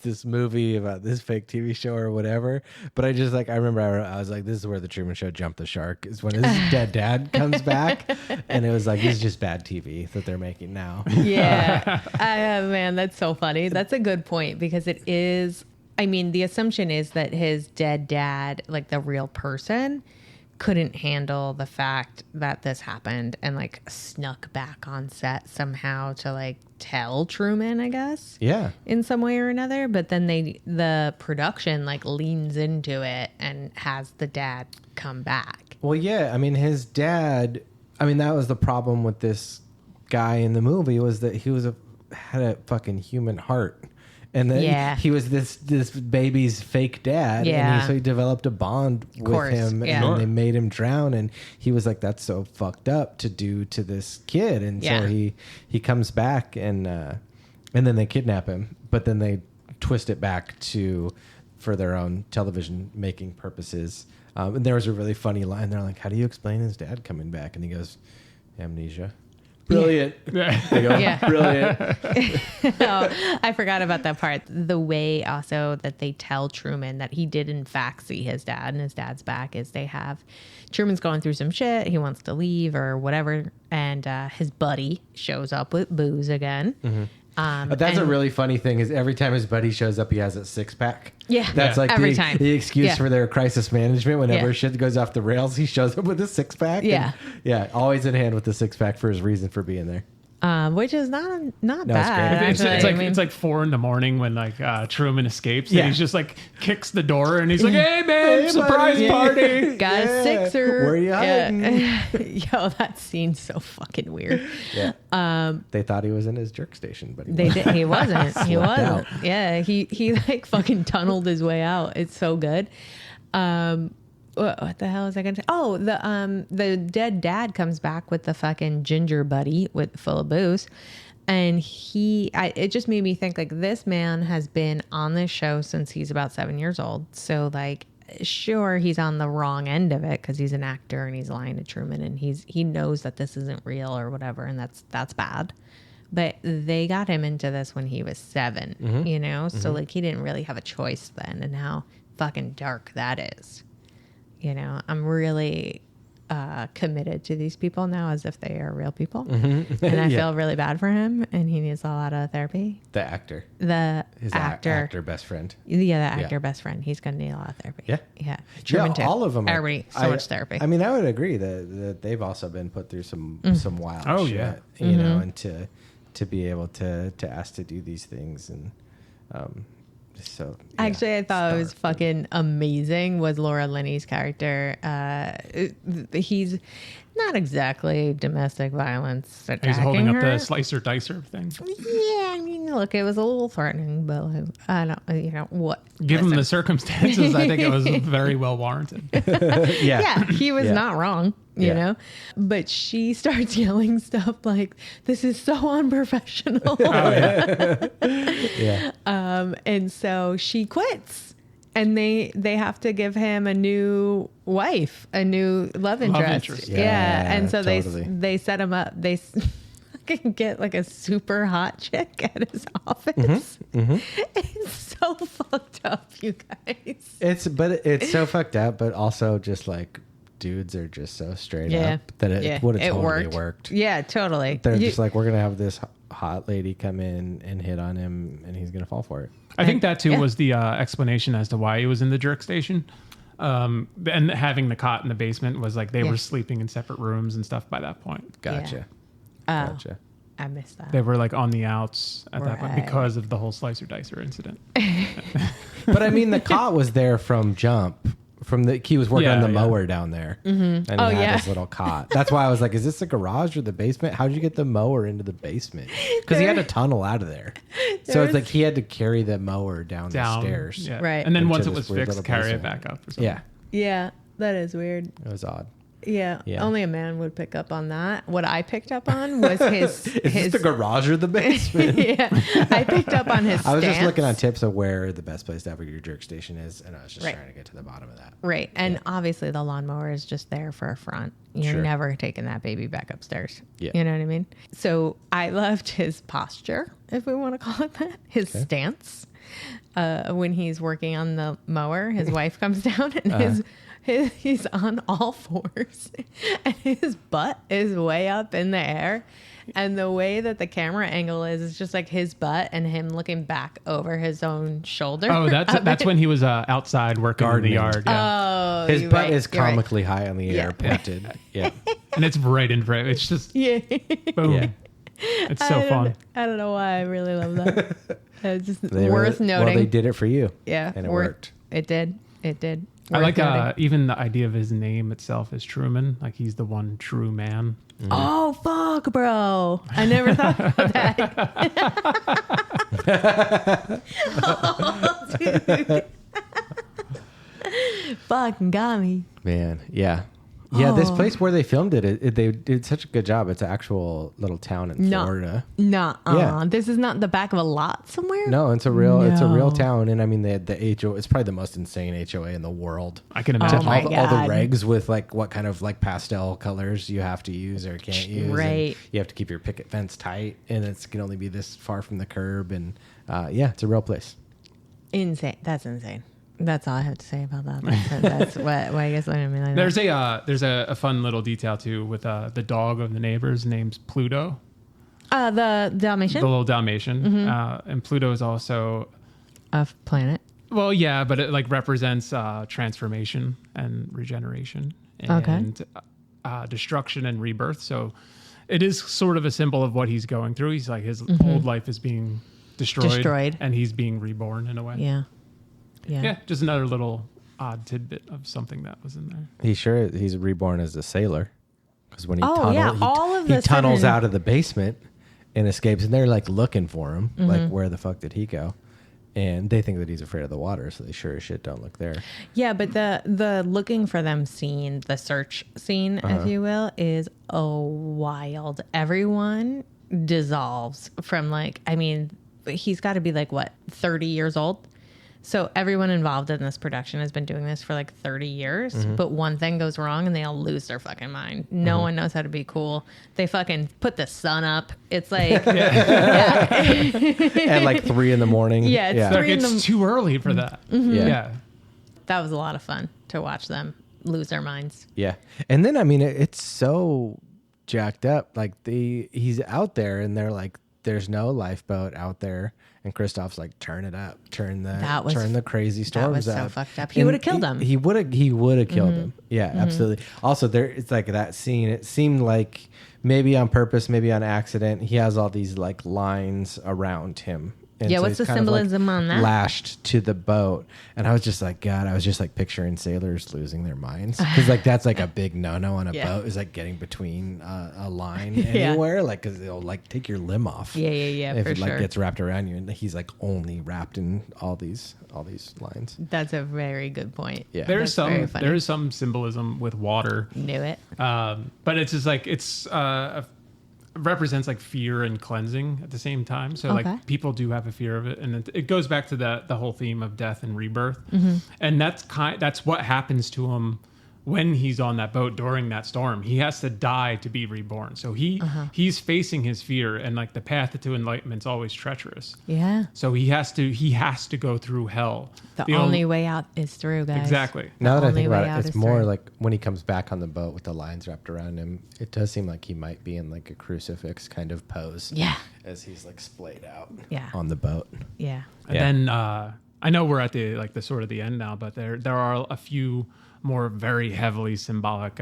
this movie about this fake TV show or whatever, but I remember I was like, this is where the Truman Show jumped the shark, is when his dead dad comes back, and it was like, this is just bad TV that they're making now. Yeah. Man, that's so funny. That's a good point, because it is, I mean, the assumption is that his dead dad, like the real person, couldn't handle the fact that this happened and like snuck back on set somehow to like tell Truman, I guess. Yeah. In some way or another. But then the production like leans into it and has the dad come back. Well, yeah. I mean, his dad, that was the problem with this guy in the movie, was that he had a fucking human heart. And then he was this baby's fake dad. Yeah. And so he developed a bond with him. Yeah. And they made him drown. And he was like, that's so fucked up to do to this kid. And so he comes back and then they kidnap him. But then they twist it back for their own television making purposes. And there was a really funny line. They're like, how do you explain his dad coming back? And he goes, amnesia. Brilliant. Yeah. They go, brilliant. I forgot about that part. The way also that they tell Truman that he did in fact see his dad and his dad's back is Truman's going through some shit. He wants to leave or whatever. And his buddy shows up with booze again. Mm-hmm. That's a really funny thing, is every time his buddy shows up, he has a six-pack. Yeah. That's like every time. The excuse for their crisis management. Whenever shit goes off the rails, he shows up with a six-pack. Yeah. Yeah, always in hand with the six-pack for his reason for being there. Which is not No, bad. It's like 4 a.m. when like Truman escapes, and he's just like kicks the door, and he's like, "Hey man, surprise party! Got a sixer. Where you hiding?" Yo, that scene's so fucking weird. Yeah. They thought he was in his jerk station, but He wasn't. He Slipped wasn't. out. Yeah, he like fucking tunneled his way out. It's so good. What the hell is I gonna say? Oh, the dead dad comes back with the fucking ginger buddy full of booze, and it just made me think, like, this man has been on this show since he's about 7 years old. So like, sure, he's on the wrong end of it because he's an actor and he's lying to Truman, and he knows that this isn't real or whatever, and that's bad. But they got him into this when he was 7, you know? So like, he didn't really have a choice then, and how fucking dark that is. You know, I'm really committed to these people now as if they are real people. And I feel really bad for him, and he needs a lot of therapy. The actor. His actor best friend. Yeah, the actor best friend. He's going to need a lot of therapy. Yeah. Yeah. Truman too. All of them. Everybody, so much therapy. I mean, I would agree that they've also been put through some wild shit, yeah. you know, and to be able to ask to do these things. And so actually, I thought it was fucking amazing was Laura Linney's character. He's not exactly domestic violence attacking He's holding her. up the slicer dicer thing. Yeah, I mean, look, it was a little threatening, but like, I don't, you know what? Given the circumstances, I think it was very well warranted. Yeah, he was not wrong, you Yeah. know? But she starts yelling stuff like, this is so unprofessional. Yeah. And so she quits. and they have to give him a new wife, a new love interest. Yeah. And so totally. they set him up. They can get like a super hot chick at his office. It's so fucked up, you guys. It's so fucked up, but also just like dudes are just so straight up that it would have totally worked. Yeah, totally. They're just like, we're gonna have this hot lady come in and hit on him, and he's gonna fall for it. I think that too was the explanation as to why he was in the jerk station. And having the cot in the basement was like they were sleeping in separate rooms and stuff by that point. Gotcha. Gotcha. I missed that. They were like on the outs at that point because of the whole slicer dicer incident. But I mean, the cot was there from jump. He was working on the mower down there, and he had his little cot. That's why I was like, "Is this the garage or the basement? How did you get the mower into the basement?" Because he had a tunnel out of there, so it's like he had to carry the mower down the stairs, right? And then once it was fixed, carry it back up. Or something. Yeah, that is weird. It was odd. Yeah, only a man would pick up on that. What I picked up on was his... Is this the garage or the basement? I picked up on his I was just stance. looking on tips of where the best place to have your jerk station is, and I was just trying to get to the bottom of that. Right, and obviously the lawnmower is just there for a front. You're never taking that baby back upstairs. Yeah. You know what I mean? So I loved his posture, if we want to call it that, his stance. When he's working on the mower, his wife comes down and he's on all fours and his butt is way up in the air, and the way that the camera angle is just like his butt and him looking back over his own shoulder. Oh, that's when he was outside working in the yard. Oh, his butt is comically high on the air, pointed. Yeah. And it's right in frame. It's just boom. Yeah. It's so fun. I don't know why I really love that. It's just worth noting. Well, they did it for you. Yeah, and it worked. It did. I like even the idea of his name itself is Truman. Like he's the one true man. Oh, fuck, bro. I never thought about that. Oh, dude. Fucking got me. Man, yeah. Yeah, this place where they filmed it, they did such a good job. It's an actual little town in Florida. Yeah. This is not the back of a lot somewhere? No, it's a real town. And I mean, the HOA, it's probably the most insane HOA in the world. I can imagine. Oh all the regs with like what kind of like pastel colors you have to use or can't use. Right. You have to keep your picket fence tight, and it can only be this far from the curb. And it's a real place. Insane. That's insane. That's all I have to say about that. That's what I guess. I mean, like there's a fun little detail too with the dog of the neighbors name's Pluto. The Dalmatian. The little Dalmatian, and Pluto is also a planet. Well, yeah, but it like represents transformation and regeneration and destruction and rebirth. So it is sort of a symbol of what he's going through. He's like his old life is being destroyed, and he's being reborn in a way. Yeah, just another little odd tidbit of something that was in there. He's reborn as a sailor, because when he tunnels out of the basement and escapes, and they're like looking for him, like where the fuck did he go? And they think that he's afraid of the water, so they sure as shit don't look there. Yeah, but the looking for them scene, the search scene, if you will, is wild. Everyone dissolves from he's got to be 30 years old. So everyone involved in this production has been doing this for 30 years, but one thing goes wrong and they all lose their fucking mind. No one knows how to be cool. They fucking put the sun up. It's like at 3 in the morning. Yeah, it's 3 in the It's too early for that. Yeah. That was a lot of fun to watch them lose their minds. Yeah. And then it's so jacked up. He's out there and they're like, there's no lifeboat out there. And Christoph's like, turn it up, turn the crazy storms up. That was so fucked up. He would have killed him. He would have killed him. Yeah, absolutely. Also, it's like that scene. It seemed like maybe on purpose, maybe on accident. He has all these lines around him. And what's the symbolism on that? Lashed to the boat. And I was just like, God, I was just picturing sailors losing their minds. Because that's a big no-no on a boat is getting between a line anywhere. Because they'll take your limb off. Yeah, if for it sure. gets wrapped around you. And he's only wrapped in all these lines. That's a very good point. Yeah. There is some symbolism with water. Knew it. But it's just it's represents like fear and cleansing at the same time. So Okay. like people do have a fear of it, and it goes back to the whole theme of death and rebirth, and that's what happens to him when he's on that boat during that storm. He has to die to be reborn. So he's facing his fear, and like the path to enlightenment's always treacherous. Yeah. So he has to go through hell. The only way out is through, guys. Exactly. Now that I only think way about out it, it's is more through. like when he comes back on the boat with the lines wrapped around him, it does seem like he might be in like a crucifix kind of pose. Yeah. As he's like splayed out Yeah. on the boat. Yeah. And then I know we're at the sort of the end now, but there are a few more very heavily symbolic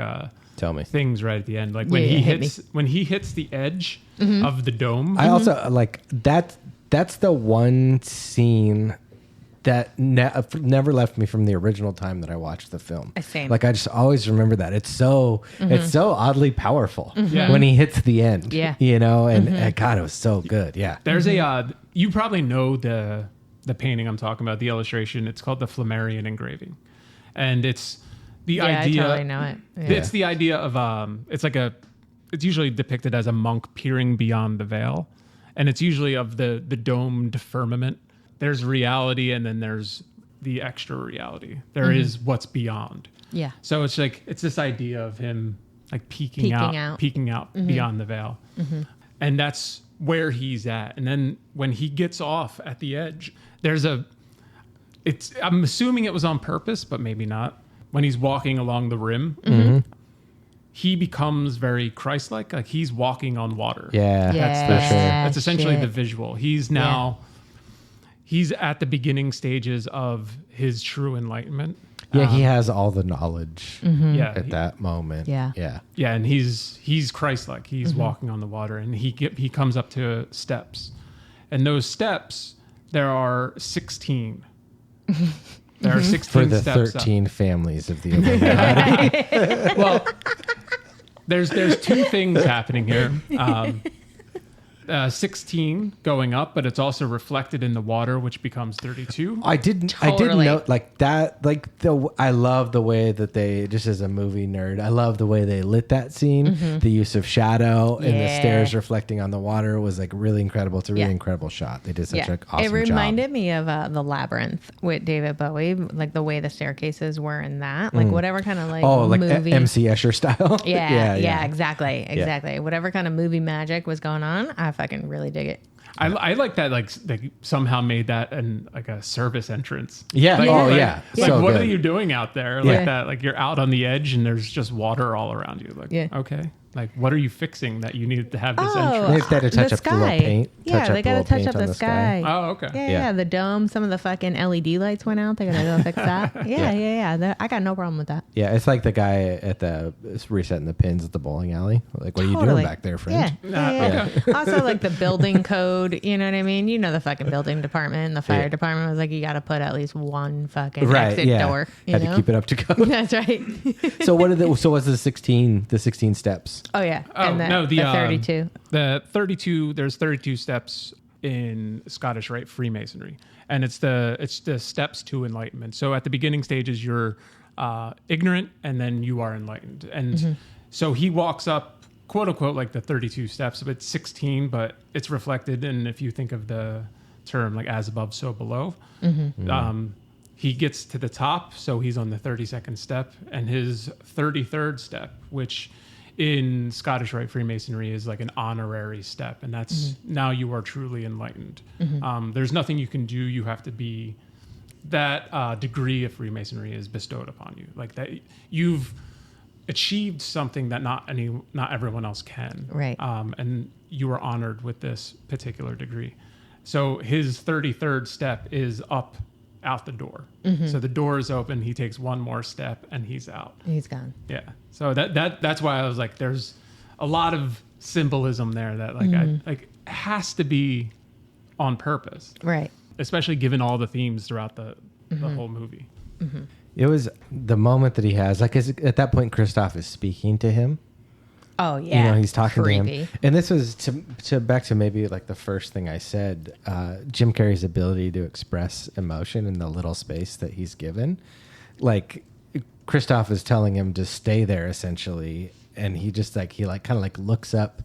Tell me. things right at the end. Like when Yeah, he hit hits the edge of the dome. I also like that's the one scene that never left me from the original time that I watched the film. Same. Like I just always remember that. It's so oddly powerful Yeah. when he hits the end. Yeah. You know, and God, it was so good. Yeah. There's a you probably know the painting I'm talking about, the illustration. It's called the Flammarion engraving, and it's the idea. I totally know it. Yeah. It's the idea of it's usually depicted as a monk peering beyond the veil, and it's usually of the domed firmament. There's reality, and then there's the extra reality. There is what's beyond. Yeah. So it's like it's this idea of him like peeking Peeking out out. beyond the veil, and that's where he's at. And then when he gets off at the edge, I'm assuming it was on purpose, but maybe not. When he's walking along the rim, he becomes very Christ-like. Like he's walking on water. Yeah. That's essentially shit. the visual. He's now he's at the beginning stages of his true enlightenment. Yeah, he has all the knowledge Yeah, at that moment. Yeah. Yeah. yeah, and he's Christ-like. He's walking on the water, and he comes up to steps, and those steps there are 16. There are 16 For the steps 13 families of the Illuminati. Up. Well, there's two things happening here. 16 going up, but it's also reflected in the water, which becomes 32. I didn't Totally. note like that. Like I love the way that they, just as a movie nerd, I love the way they lit that scene. The use of shadow and the Yeah. stairs reflecting on the water was like really incredible. It's a really Yeah. incredible shot. They did such Yeah. an awesome It job. reminded me of the Labyrinth with David Bowie, like the way the staircases were in that, like whatever kind of like movie. MC Escher style. Yeah, exactly. Whatever kind of movie magic was going on, I fucking really dig it. I like that. Like they somehow made that like a service entrance. Yeah. Like, Oh like- yeah. Like So what good. are you doing out there? Yeah. Like that. Like you're out on the edge and there's just water all around you. Like Yeah. okay. Like what are you fixing that you needed to have this Oh, entrance? They had to touch the up the little sky. paint. Yeah, touch up they the got to little touch paint up on the sky. Oh, okay. Yeah, the dome, some of the fucking LED lights went out. They got to go fix that. Yeah. I got no problem with that. Yeah, it's like the guy at the resetting the pins at the bowling alley. Like, what are you doing Totally. back there, friend? Yeah. Also, like the building code, you know what I mean? You know, the fucking building department, the fire department was like, you got to put at least one fucking Right. exit Yeah. door. You Had know? to keep it up to code. That's right. So what's the 16 steps? Oh, yeah. Oh, and no, the 32. The 32. There's 32 steps in Scottish Rite Freemasonry, and it's the steps to enlightenment. So at the beginning stages, you're ignorant, and then you are enlightened. And so he walks up, quote unquote, like the 32 steps. But it's 16, but it's reflected. And if you think of the term like as above, so below, he gets to the top, so he's on the 32nd step, and his 33rd step, which in Scottish Rite Freemasonry is like an honorary step, and that's now you are truly enlightened. There's nothing you can do. You have to be that degree of Freemasonry is bestowed upon you, like that you've achieved something that not everyone else can. Right. And you are honored with this particular degree. So his 33rd step is up out the door. So the door is open. He takes one more step and he's out. He's gone. Yeah. So that's why I was like, there's a lot of symbolism there that like has to be on purpose, Right. especially given all the themes throughout the whole movie. It was the moment that he has, like, at that point, Christoph is speaking to him. Oh, yeah. You know, he's talking to Creepy. him. And this was to back to maybe like the first thing I said, Jim Carrey's ability to express emotion in the little space that he's given. Like, Christoph is telling him to stay there essentially. And he just kind of looks up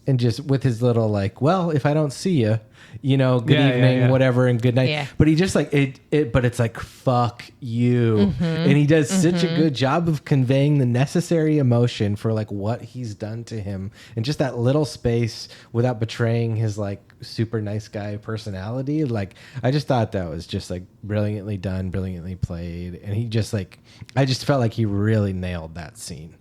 and just with his little like, well, if I don't see you, you know, good evening, whatever, and good night. Yeah. But he just like but it's like, fuck you. And he does such a good job of conveying the necessary emotion for like what he's done to him, and just that little space without betraying his like super nice guy personality. Like, I just thought that was just like brilliantly done, brilliantly played. And he just like, I just felt like he really nailed that scene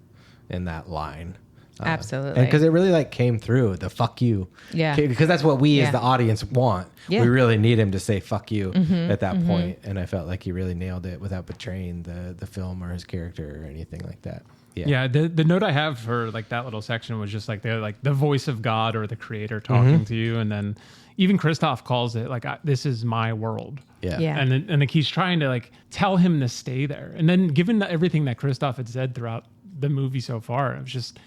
in that line. Absolutely. And because it really like came through the fuck you. Yeah. Because that's what we as the audience want. Yeah. We really need him to say fuck you at that point. And I felt like he really nailed it without betraying the film or his character or anything like that. Yeah. The note I have for like that little section was just like the voice of God or the creator talking to you. And then even Christoph calls it like, this is my world. Yeah. Yeah. And like he's trying to like tell him to stay there. And then given everything that Christoph had said throughout the movie so far, it was just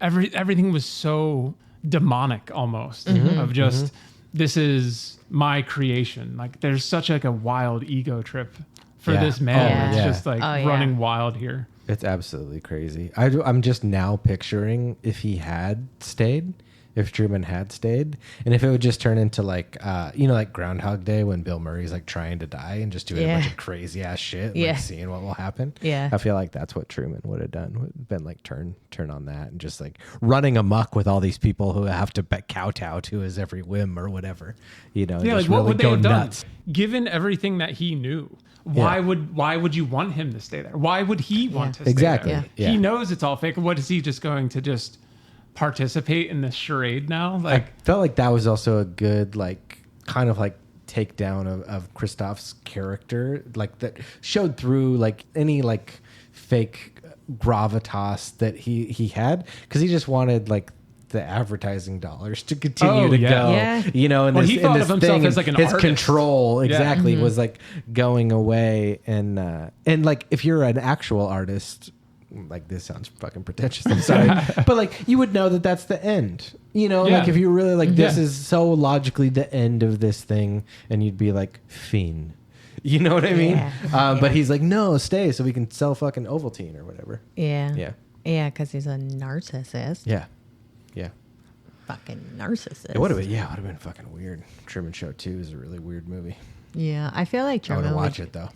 everything was so demonic almost of just this is my creation. Like there's such like a wild ego trip for this man. It's just like running wild here. It's absolutely crazy. I'm just now picturing if he had stayed, if Truman had stayed, and if it would just turn into like, like Groundhog Day when Bill Murray's like trying to die and just doing a bunch of crazy ass shit, like seeing what will happen. Yeah. I feel like that's what Truman would have done. Would have been like turn on that and just like running amok with all these people who have to kowtow to his every whim or whatever, Yeah, just like what really would they go have done? nuts. Given everything that he knew, why would you want him to stay there? Why would he want to stay Exactly. there? Yeah. He knows it's all fake. What is he just going to just participate in this charade now? Like, I felt like that was also a good like kind of like takedown of Christoph's character, like that showed through like any like fake gravitas that he had, because he just wanted like the advertising dollars to continue to go. Yeah. You know, and he thought of himself as like an his artist. control exactly was like going away, and like if you're an actual artist, like this sounds fucking pretentious, I'm sorry, but like you would know that that's the end. You know, like if you really like this is so logically the end of this thing, and you'd be like, fiend. You know what I mean? But he's like, no, stay so we can sell fucking Ovaltine or whatever. Yeah, because he's a narcissist. Yeah. Fucking narcissist. It would have been fucking weird. Truman Show 2 is a really weird movie. Yeah, I feel like I Truman want to watch it though.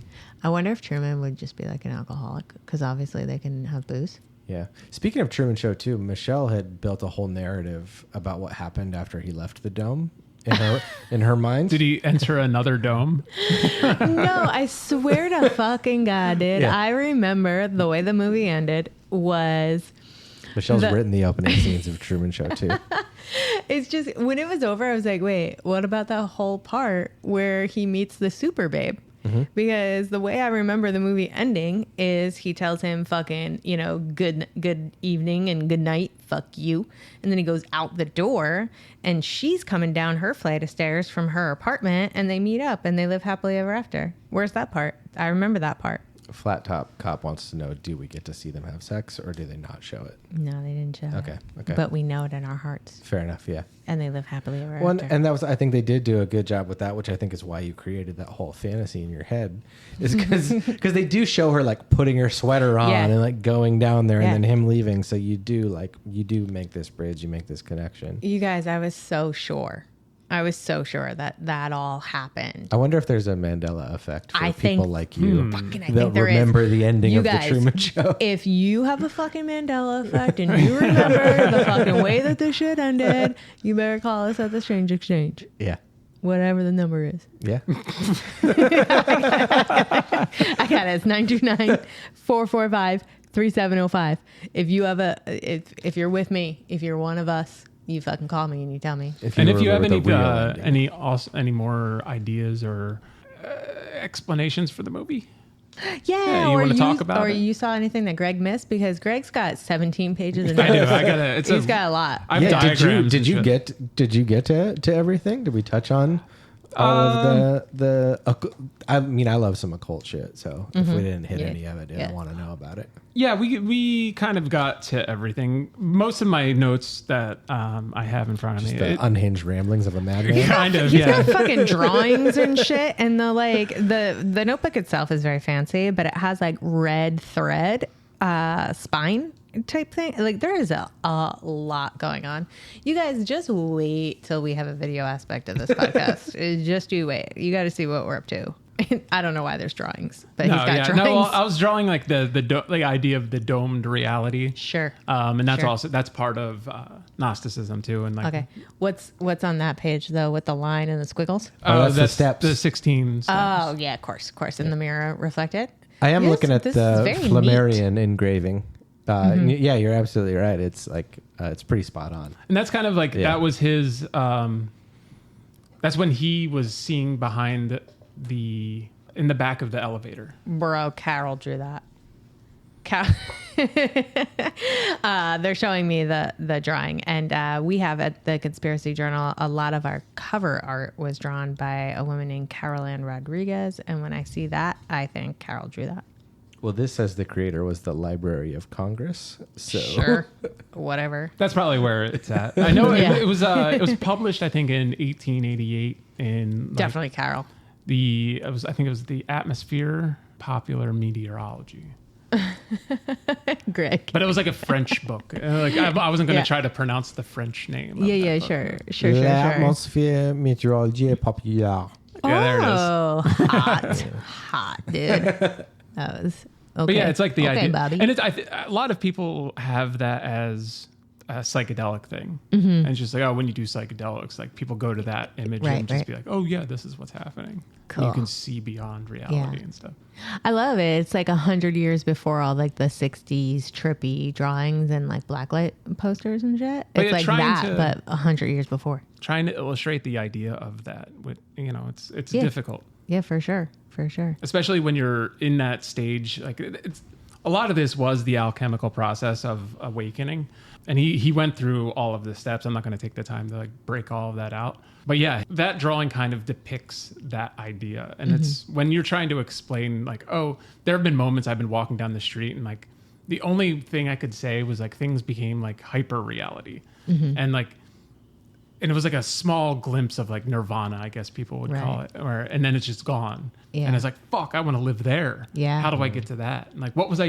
I wonder if Truman would just be like an alcoholic, because obviously they can have booze. Yeah. Speaking of Truman Show 2, Michelle had built a whole narrative about what happened after he left the dome in her mind. did he enter another dome? No, I swear to fucking God, dude. Yeah. I remember the way the movie ended was... Michelle's written the opening scenes of Truman Show 2. It's just, when it was over, I was like, wait, what about that whole part where he meets the super babe? Because the way I remember the movie ending is he tells him fucking, good evening and good night, fuck you. And then he goes out the door and she's coming down her flight of stairs from her apartment, and they meet up and they live happily ever after. Where's that part? I remember that part. Flat Top Cop wants to know, do we get to see them have sex or do they not show it? No, they didn't show it. Okay. But we know it in our hearts. Fair enough, yeah. And they live happily ever Well, after. and that was, I think they did do a good job with that, which I think is why you created that whole fantasy in your head, is because they do show her like putting her sweater on and like going down there and then him leaving. So you do make this bridge, you make this connection. You guys, I was so sure that all happened. I wonder if there's a Mandela effect for I people think- like you Fucking, I that think there remember is. the ending You of guys, the Truman Show. If you have a fucking Mandela effect and you remember the fucking way that this shit ended, you better call us at the Strange Exchange. Yeah. Whatever the number is. Yeah. I got it. It's 929-445-3705. If you have if you're with me, if you're one of us, you fucking call me and you tell me. If you have any more ideas or explanations for the movie, Yeah, you or wanna talk about or it? you saw anything that Greg missed, because Greg's got 17 pages of notes. I do. I got it. He's got a lot. I have diagrams. Did you get to everything? Did we touch on all of the I mean, I love some occult shit, so if we didn't hit any of it, I want to know about it. Yeah, we kind of got to everything. Most of my notes that I have in front of me. The unhinged ramblings of a madman. Kind of, He's yeah. got fucking drawings and shit, and the notebook itself is very fancy, but it has like red thread spine type thing. Like there is a lot going on. You guys just wait till we have a video aspect of this podcast. Just you wait. You got to see what we're up to. I don't know why there's drawings, but he's got drawings. No, I was drawing like the idea of the domed reality. Sure. And that's part of Gnosticism too. And like, okay, what's on that page though with the line and the squiggles? That's the steps. The 16 steps. Oh yeah, of course. In the mirror reflected. I am looking at the Flammarion neat. engraving. Yeah, you're absolutely right. It's like it's pretty spot on. And that's kind of like that was his. That's when he was seeing behind in the back of the elevator. Bro, Carol drew that. They're showing me the drawing, and we have at the Conspiracy Journal a lot of our cover art was drawn by a woman named Carol Ann Rodriguez, and when I see that, I think Carol drew that. Well, this says the creator was the Library of Congress. So sure, whatever. That's probably where it's at. I know it was published, I think, in 1888 in definitely Carol. I think it was the Atmosphere Popular Meteorology. Greg. But it was like a French book. I wasn't going to try to pronounce the French name. Sure. L'Atmosphere Météorologie Populaire. Yeah, there it is. Oh, hot, dude. That was okay. But yeah, it's like the idea, Bobby. and a lot of people have that as a psychedelic thing, and it's just like, oh, when you do psychedelics, like people go to that image and just be like, oh yeah, this is what's happening. Cool. And you can see beyond reality and stuff. I love it. It's like 100 years before all like the 60s trippy drawings and like blacklight posters and shit. But it's like that, but 100 years before. Trying to illustrate the idea of that, with it's difficult. Yeah, for sure. Especially when you're in that stage, like it's a lot of this was the alchemical process of awakening, and he went through all of the steps. I'm not going to take the time to like break all of that out, but yeah, that drawing kind of depicts that idea, and it's when you're trying to explain like, oh, there have been moments I've been walking down the street and like the only thing I could say was like things became like hyper reality, and it was like a small glimpse of like nirvana, I guess people would call it, and then it's just gone. Yeah. And it's like, fuck, I want to live there. Yeah. How do I get to that? And like, what was I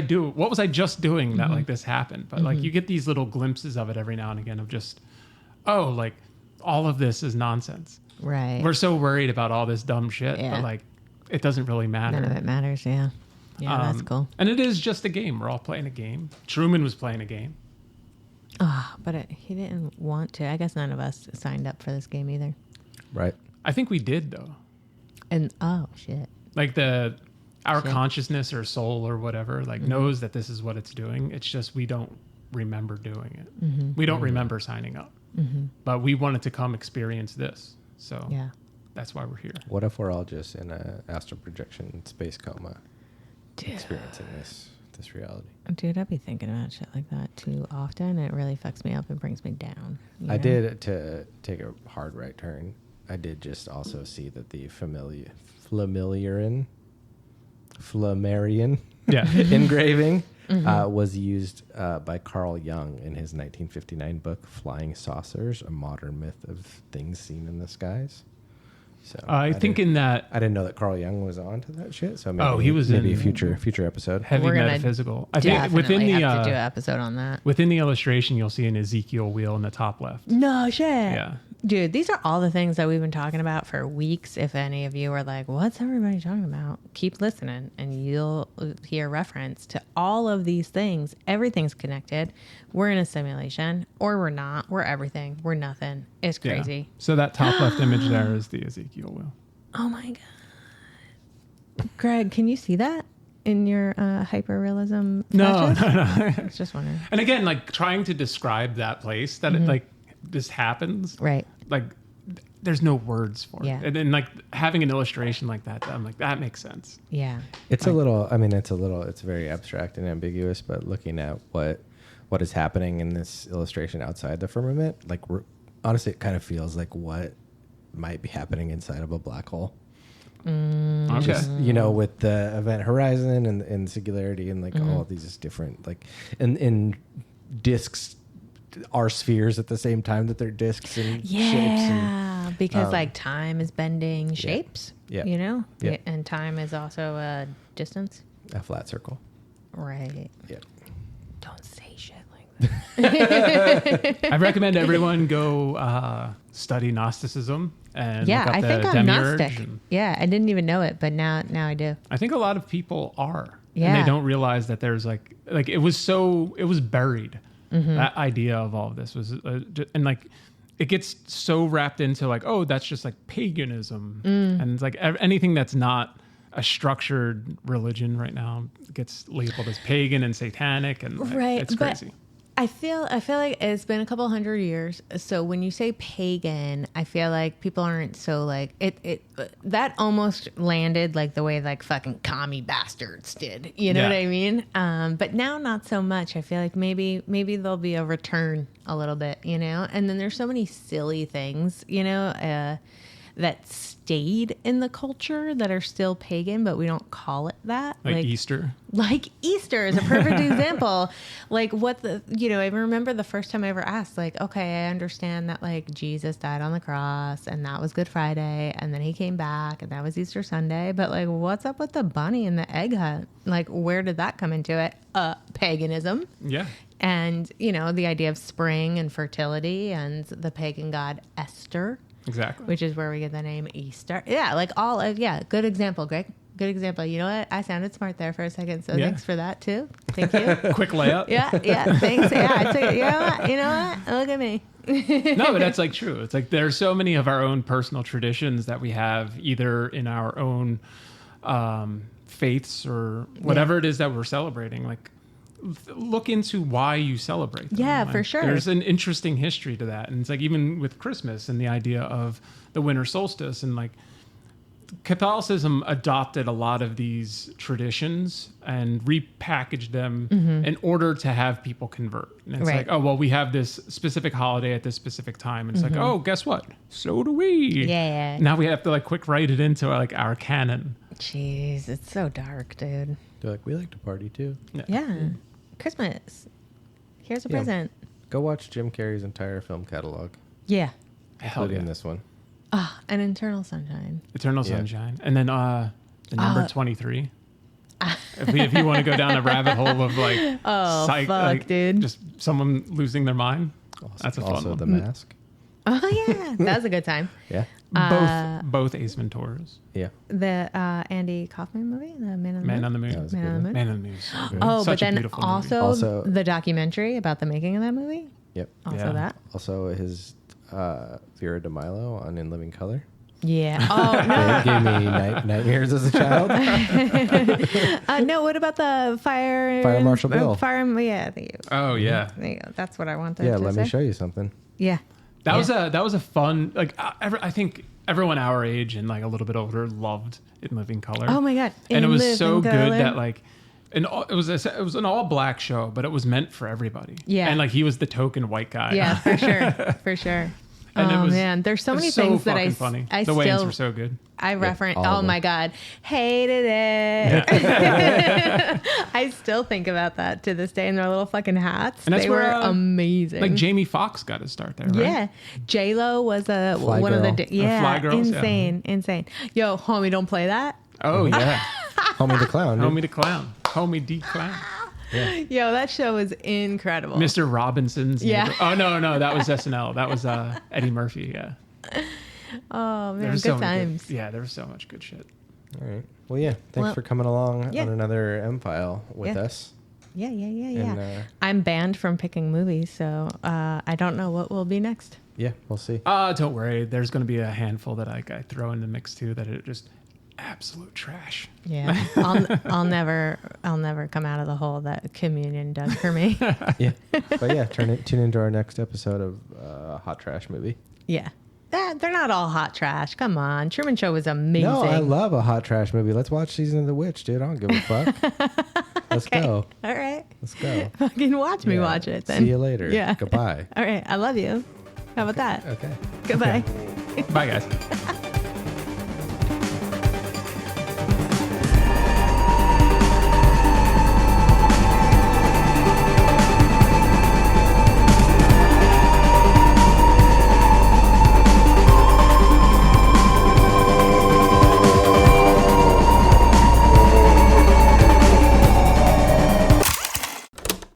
just doing that like this happened? But like, you get these little glimpses of it every now and again of just, oh, like all of this is nonsense. Right. We're so worried about all this dumb shit, but like, it doesn't really matter. None of it matters. Yeah. Yeah, that's cool. And it is just a game. We're all playing a game. Truman was playing a game. Oh, but he didn't want to. I guess none of us signed up for this game either. Right. I think we did though. And oh shit. Like our consciousness or soul or whatever, like knows that this is what it's doing. It's just we don't remember doing it. We don't remember signing up. But we wanted to come experience this. So that's why we're here. What if we're all just in a astral projection space coma, experiencing this reality? Dude, I'd be thinking about shit like that too often. It really fucks me up and brings me down. I did, to take a hard right turn, I did just also see that the Flammarion engraving was used by Carl Jung in his 1959 book, Flying Saucers, A Modern Myth of Things Seen in the Skies. So I think in that I didn't know that Carl Jung was on to that shit. So maybe, he was maybe in a future episode. Heavy metaphysical. I think within the have to do an episode on that. Within the illustration, you'll see an Ezekiel wheel in the top left. No shit. Yeah. Dude, these are all the things that we've been talking about for weeks. If any of you are like, what's everybody talking about? Keep listening and you'll hear reference to all of these things. Everything's connected. We're in a simulation or we're not. We're everything. We're nothing. It's crazy. Yeah. So that top left image there is the Ezekiel wheel. Oh my God. Greg, can you see that in your hyperrealism? No. I was just wondering. And again, like trying to describe that place that it like this happens. Right. Like there's no words for Yeah. it. And then like having an illustration like that, I'm like, that makes sense. Yeah. It's it's very abstract and ambiguous, but looking at what is happening in this illustration outside the firmament, like honestly, it kind of feels like what might be happening inside of a black hole. Okay. Just, with the event horizon and singularity and like all of these different, like, and disks are spheres at the same time that they're disks and shapes. Yeah, because like time is bending shapes, Yeah. Yeah. And time is also a distance. A flat circle. Right. Yeah. Don't say shit I recommend everyone go study Gnosticism and Yeah, look up I the think I'm demiurge. Gnostic. Yeah, I didn't even know it, but now I do. I think a lot of people are. Yeah. And they don't realize that there's like it was buried. Mm-hmm. That idea of all of this was, and like, it gets so wrapped into like, oh, that's just like paganism. And it's like anything that's not a structured religion right now gets labeled as pagan and satanic, and Right, it's but crazy. I feel like it's been a couple hundred years. So when you say pagan, I feel like people aren't so like it that almost landed like the way like fucking commie bastards did. You know Yeah. what I mean? But now not so much. I feel like maybe there'll be a return a little bit, you know? And then there's so many silly things, you know, that stayed in the culture that are still pagan, but we don't call it that. Like Easter. Like Easter is a perfect example. Like I remember the first time I ever asked, like, okay, I understand that like Jesus died on the cross and that was Good Friday and then he came back and that was Easter Sunday. But like, what's up with the bunny and the egg hunt? Like, where did that come into it? Paganism. Yeah. And, you know, the idea of spring and fertility and the pagan god Esther. Exactly. Which is where we get the name Easter. Yeah, like good example, Greg. Good example. You know what? I sounded smart there for a second, so thanks for that too. Thank you. Quick layup. Yeah, thanks. Yeah, I took it. You know what? Look at me. No, but that's like true. It's like there's so many of our own personal traditions that we have either in our own faiths or whatever it is that we're celebrating. Like, look into why you celebrate them. Yeah, Like, for sure. There's an interesting history to that. And it's like even with Christmas and the idea of the winter solstice, and like Catholicism adopted a lot of these traditions and repackaged them in order to have people convert. And it's Right. like, oh, well, we have this specific holiday at this specific time. And it's like, oh, guess what? So do we. Yeah. Now we have to like quick write it into like our canon. Jeez, it's so dark, dude. They're like, we like to party too. Yeah. Christmas. Here's a Yeah. present. Go watch Jim Carrey's entire film catalog, Yeah. Hell including yeah. this one. An Eternal Sunshine. Eternal Yeah. Sunshine. And then the number 23. If you want to go down a rabbit hole of like, fuck, dude. Just someone losing their mind. That's a fun Also, one. The Mask. Oh yeah, that was a good time. Yeah. Both Ace Venturas. Yeah. The Andy Kaufman movie, The Man on the Man Moon. on the Moon. That was Man good on the one. Moon. Man on the Moon. is So good. Oh, Such but a then beautiful movie. also, Also- the documentary about the making of that movie. Yep. Also Yeah. that. Also, his Vera de Milo on In Living Color. Yeah. Oh no. It gave me nightmares as a child. No. What about the fire? Fire Marshal Bill. Yeah. Thank you. Oh yeah, There you go. That's what I wanted. Yeah, to let say. me show you something. Yeah. that was a fun like. I think everyone our age and like a little bit older loved In Living Color. Oh my god. And it In was so Living good Color. that like. And it was an all black show, but it was meant for everybody. Yeah. And like he was the token white guy. Yeah, for sure. For sure. And it Oh was- man, there's so it was many so things that fucking funny. I The Wayans still were so good. I reference. all of Oh them. my god, hated it. I still think about that to this day. And their little fucking hats. And that's they where, were amazing. Like Jamie Foxx got his start there, right? Yeah, J Lo was Fly one of Girl. the Fly Girls, yeah. insane. Yo, homie, don't play that. Oh yeah. Homie the Clown. dude. Homie the Clown. Homie D Clown. Yo, that show was incredible. Mr. Robinson's. Yeah. neighbor- Oh no, that was SNL. That was Eddie Murphy. Yeah. Oh There man, was good so many times. Yeah, there was so much good shit. All right. Well, yeah. Thanks Well, for coming along yeah. on another M-File with Yeah. us. Yeah. And, I'm banned from picking movies, so I don't know what will be next. Yeah, we'll see. Don't worry. There's going to be a handful that I throw in the mix too that are just absolute trash. Yeah, I'll never come out of the hole that communion dug for me. Yeah. But yeah, tune into our next episode of Hot Trash Movie. Yeah, they're not all hot trash. Come on, Truman Show was amazing. No, I love a hot trash movie. Let's watch Season of the Witch, dude. I don't give a fuck. Let's go. All right, Let's go. fucking watch me Yeah. watch it then. See you later. Yeah. Goodbye. All right, I love you. How about that? Okay. Goodbye. Bye, guys.